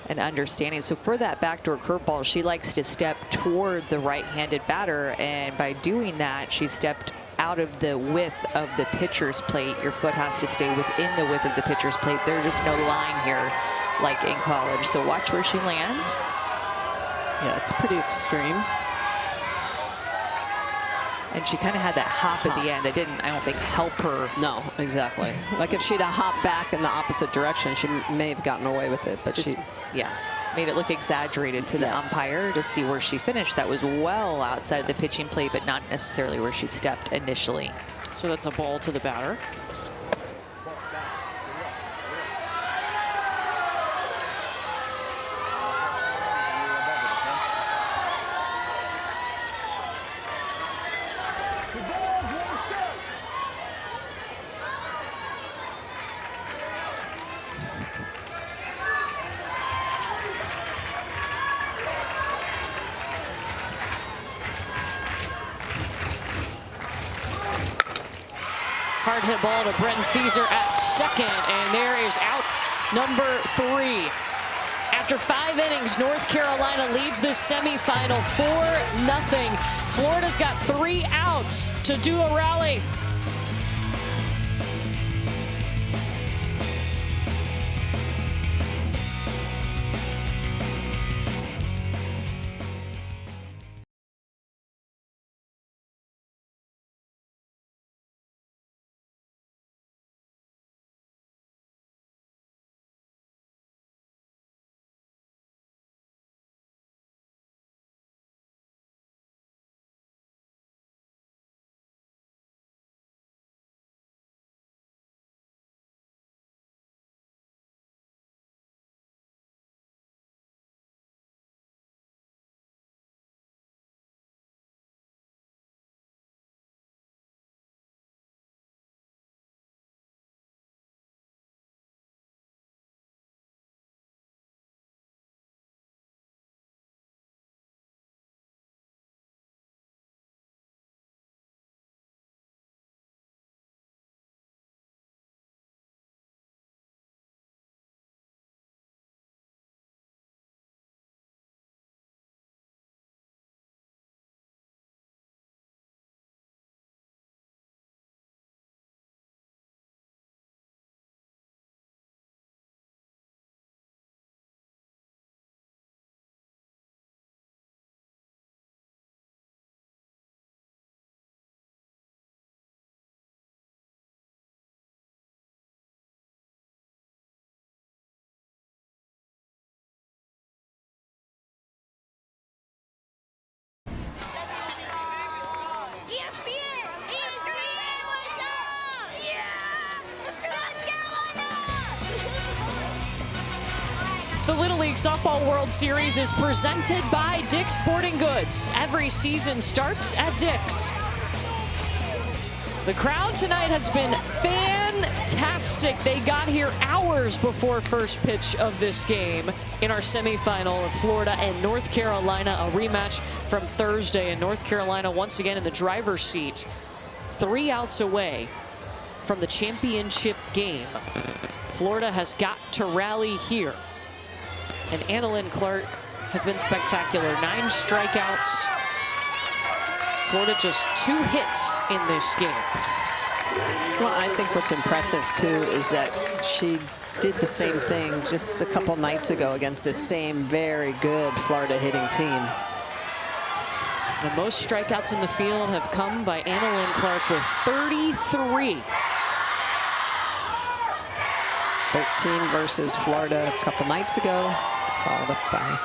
an understanding. So for that backdoor curveball, she likes to step toward the right-handed batter, and by doing that, she stepped out of the width of the pitcher's plate. Your foot has to stay within the width of the pitcher's plate. There's just no line here like in college. So watch where she lands. Yeah, it's pretty extreme. And she kind of had that hop at the end that didn't, I don't think, help her. No, exactly. Like if she'd have hopped back in the opposite direction, she may have gotten away with it, but Just, yeah, made it look exaggerated to the umpire to see where she finished. That was well outside the pitching plate, but not necessarily where she stepped initially. So that's a ball to the batter. Hard hit ball to Brenton Feaser at 2nd, and there is out number 3. After 5 innings, North Carolina leads this semifinal 4-0. Florida's got 3 outs to do a rally. The Little League Softball World Series is presented by Dick's Sporting Goods. Every season starts at Dick's. The crowd tonight has been fantastic. They got here hours before first pitch of this game in our semifinal of Florida and North Carolina, a rematch from Thursday. And North Carolina once again in the driver's seat, 3 outs away from the championship game. Florida has got to rally here. And Annalyn Clark has been spectacular. 9 strikeouts. Florida just 2 hits in this game. Well, I think what's impressive, too, is that she did the same thing just a couple nights ago against this same very good Florida hitting team. The most strikeouts in the field have come by Annalyn Clark with 33. 13 versus Florida a couple nights ago, followed up by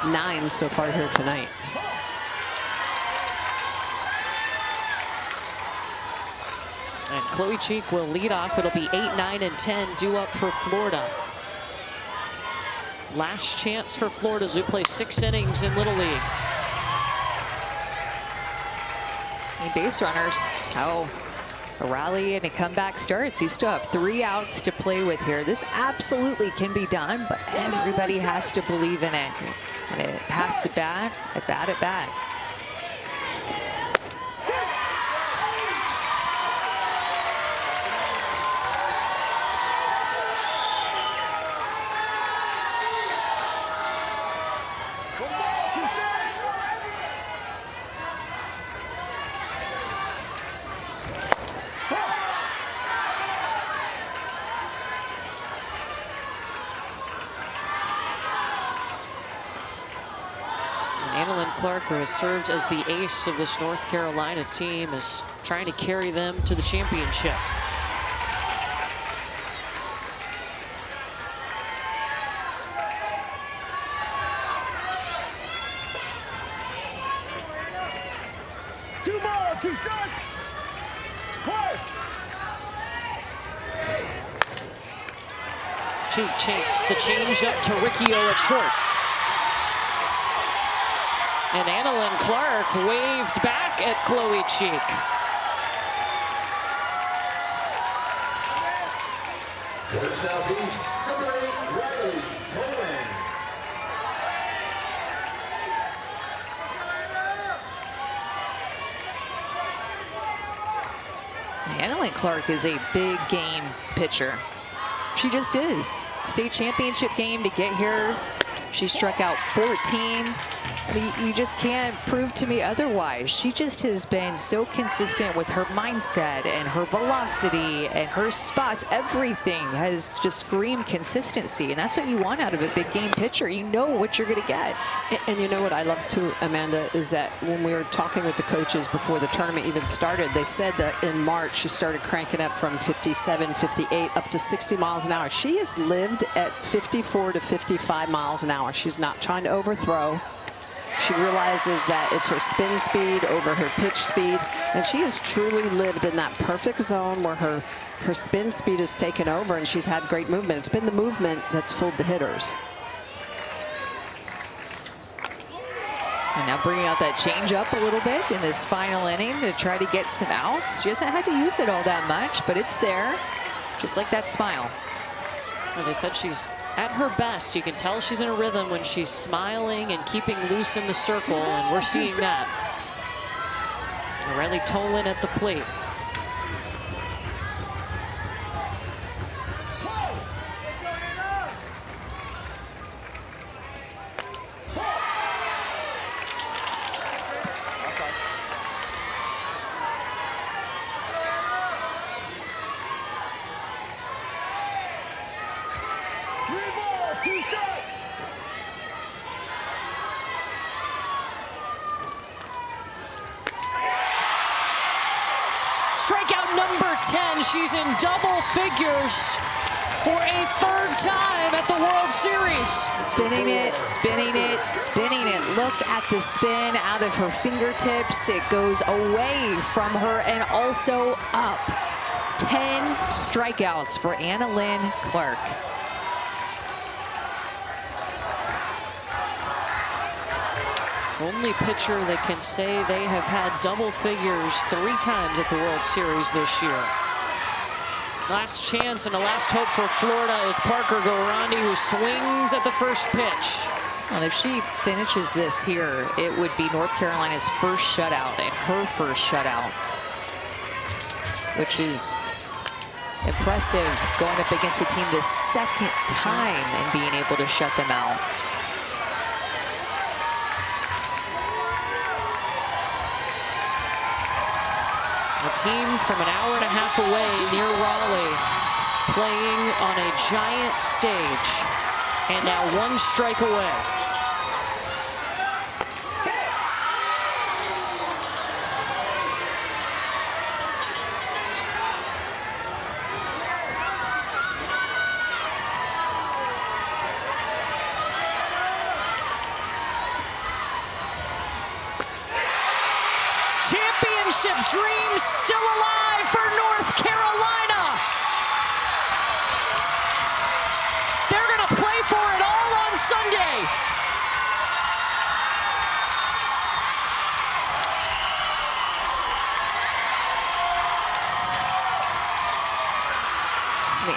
9 so far here tonight. And Chloe Cheek will lead off. It'll be 8, 9, and 10 due up for Florida. Last chance for Florida as we play 6 innings in Little League. Base runners is how a rally and a comeback starts. You still have 3 outs to play with here. This absolutely can be done, but everybody has to believe in it. And it has to bat, at bat, at bat. Annalyn Clark, who has served as the ace of this North Carolina team, is trying to carry them to the championship. Cheek chased the change up to Riccio at short. And Annalyn Clark waved back at Chloe Cheek. For Southeast, number 8, Riley Tolan. Annalyn Clark is a big game pitcher. She just is. State championship game to get here. She struck out 14. I mean, you just can't prove to me otherwise. She just has been so consistent with her mindset and her velocity and her spots. Everything has just screamed consistency, and that's what you want out of a big game pitcher. You know what you're going to get. And you know what I love too, Amanda, is that when we were talking with the coaches before the tournament even started, they said that in March she started cranking up from 57, 58 up to 60 miles an hour. She has lived at 54 to 55 miles an hour. She's not trying to overthrow. She realizes that it's her spin speed over her pitch speed, and she has truly lived in that perfect zone where her spin speed has taken over and she's had great movement. It's been the movement that's fooled the hitters. And now bringing out that change up a little bit in this final inning to try to get some outs. She hasn't had to use it all that much, but it's there, just like that smile. Well, they said she's at her best. You can tell she's in a rhythm when she's smiling and keeping loose in the circle, and we're seeing that. Riley Tolan at the plate. Strikeout number 10. She's in double figures for a 3rd time at the World Series. Spinning it, spinning it, spinning it. Look at the spin out of her fingertips. It goes away from her and also up. 10 strikeouts for Annalyn Clark. Only pitcher that can say they have had double figures 3 times at the World Series this year. Last chance and a last hope for Florida is Parker Gorandi, who swings at the first pitch. And if she finishes this here, it would be North Carolina's first shutout and her first shutout, which is impressive, going up against a team the second time and being able to shut them out. A team from an hour and a half away near Raleigh, playing on a giant stage, and now 1 strike away. Championship dreams still alive for North Carolina. They're going to play for it all on Sunday.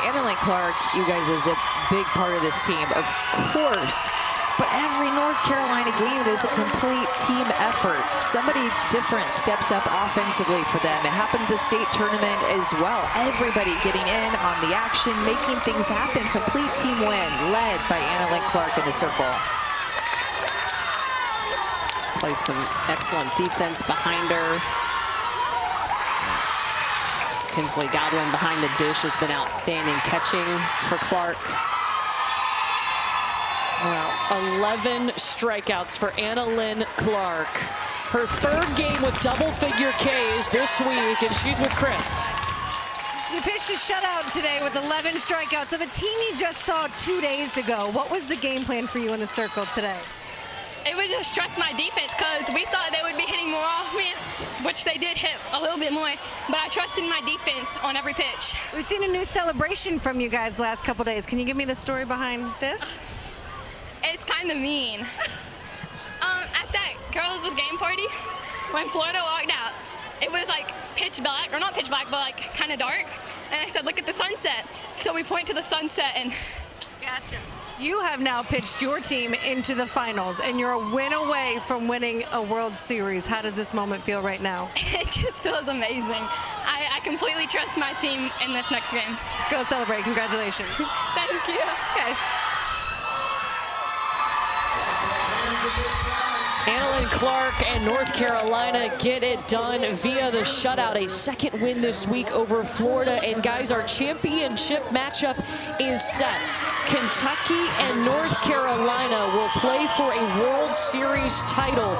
Annalyn Clark, you guys, is a big part of this team, of course. But every North Carolina game is a complete team effort. Somebody different steps up offensively for them. It happened at the state tournament as well. Everybody getting in on the action, making things happen. Complete team win, led by Annalyn Clark in the circle. Played some excellent defense behind her. Kinsley Godwin behind the dish has been outstanding catching for Clark. Well, 11 strikeouts for Annalyn Clark. Her 3rd game with double-figure Ks this week, and she's with Chris. You pitched a shutout today with 11 strikeouts of a team you just saw 2 days ago. What was the game plan for you in the circle today? It was just trust my defense, because we thought they would be hitting more off me, which they did hit a little bit more, but I trusted my defense on every pitch. We've seen a new celebration from you guys last couple days. Can you give me the story behind this? It's kind of mean. At that Girls with Game party, when Florida walked out, it was like pitch black, or not pitch black, but like kind of dark. And I said, look at the sunset. So we point to the sunset and... Gotcha. You have now pitched your team into the finals, and you're a win away from winning a World Series. How does this moment feel right now? It just feels amazing. I completely trust my team in this next game. Go celebrate. Congratulations. Thank you. Guys. Annalyn Clark and North Carolina get it done via the shutout. A 2nd win this week over Florida. And guys, our championship matchup is set. Kentucky and North Carolina will play for a World Series title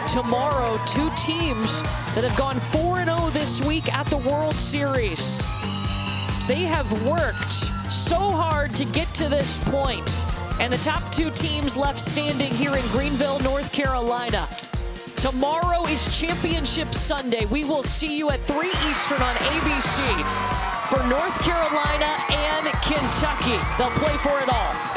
tomorrow. 2 teams that have gone 4-0 this week at the World Series. They have worked so hard to get to this point. And the top 2 teams left standing here in Greenville, North Carolina. Tomorrow is Championship Sunday. We will see you at 3 Eastern on ABC for North Carolina and Kentucky. They'll play for it all.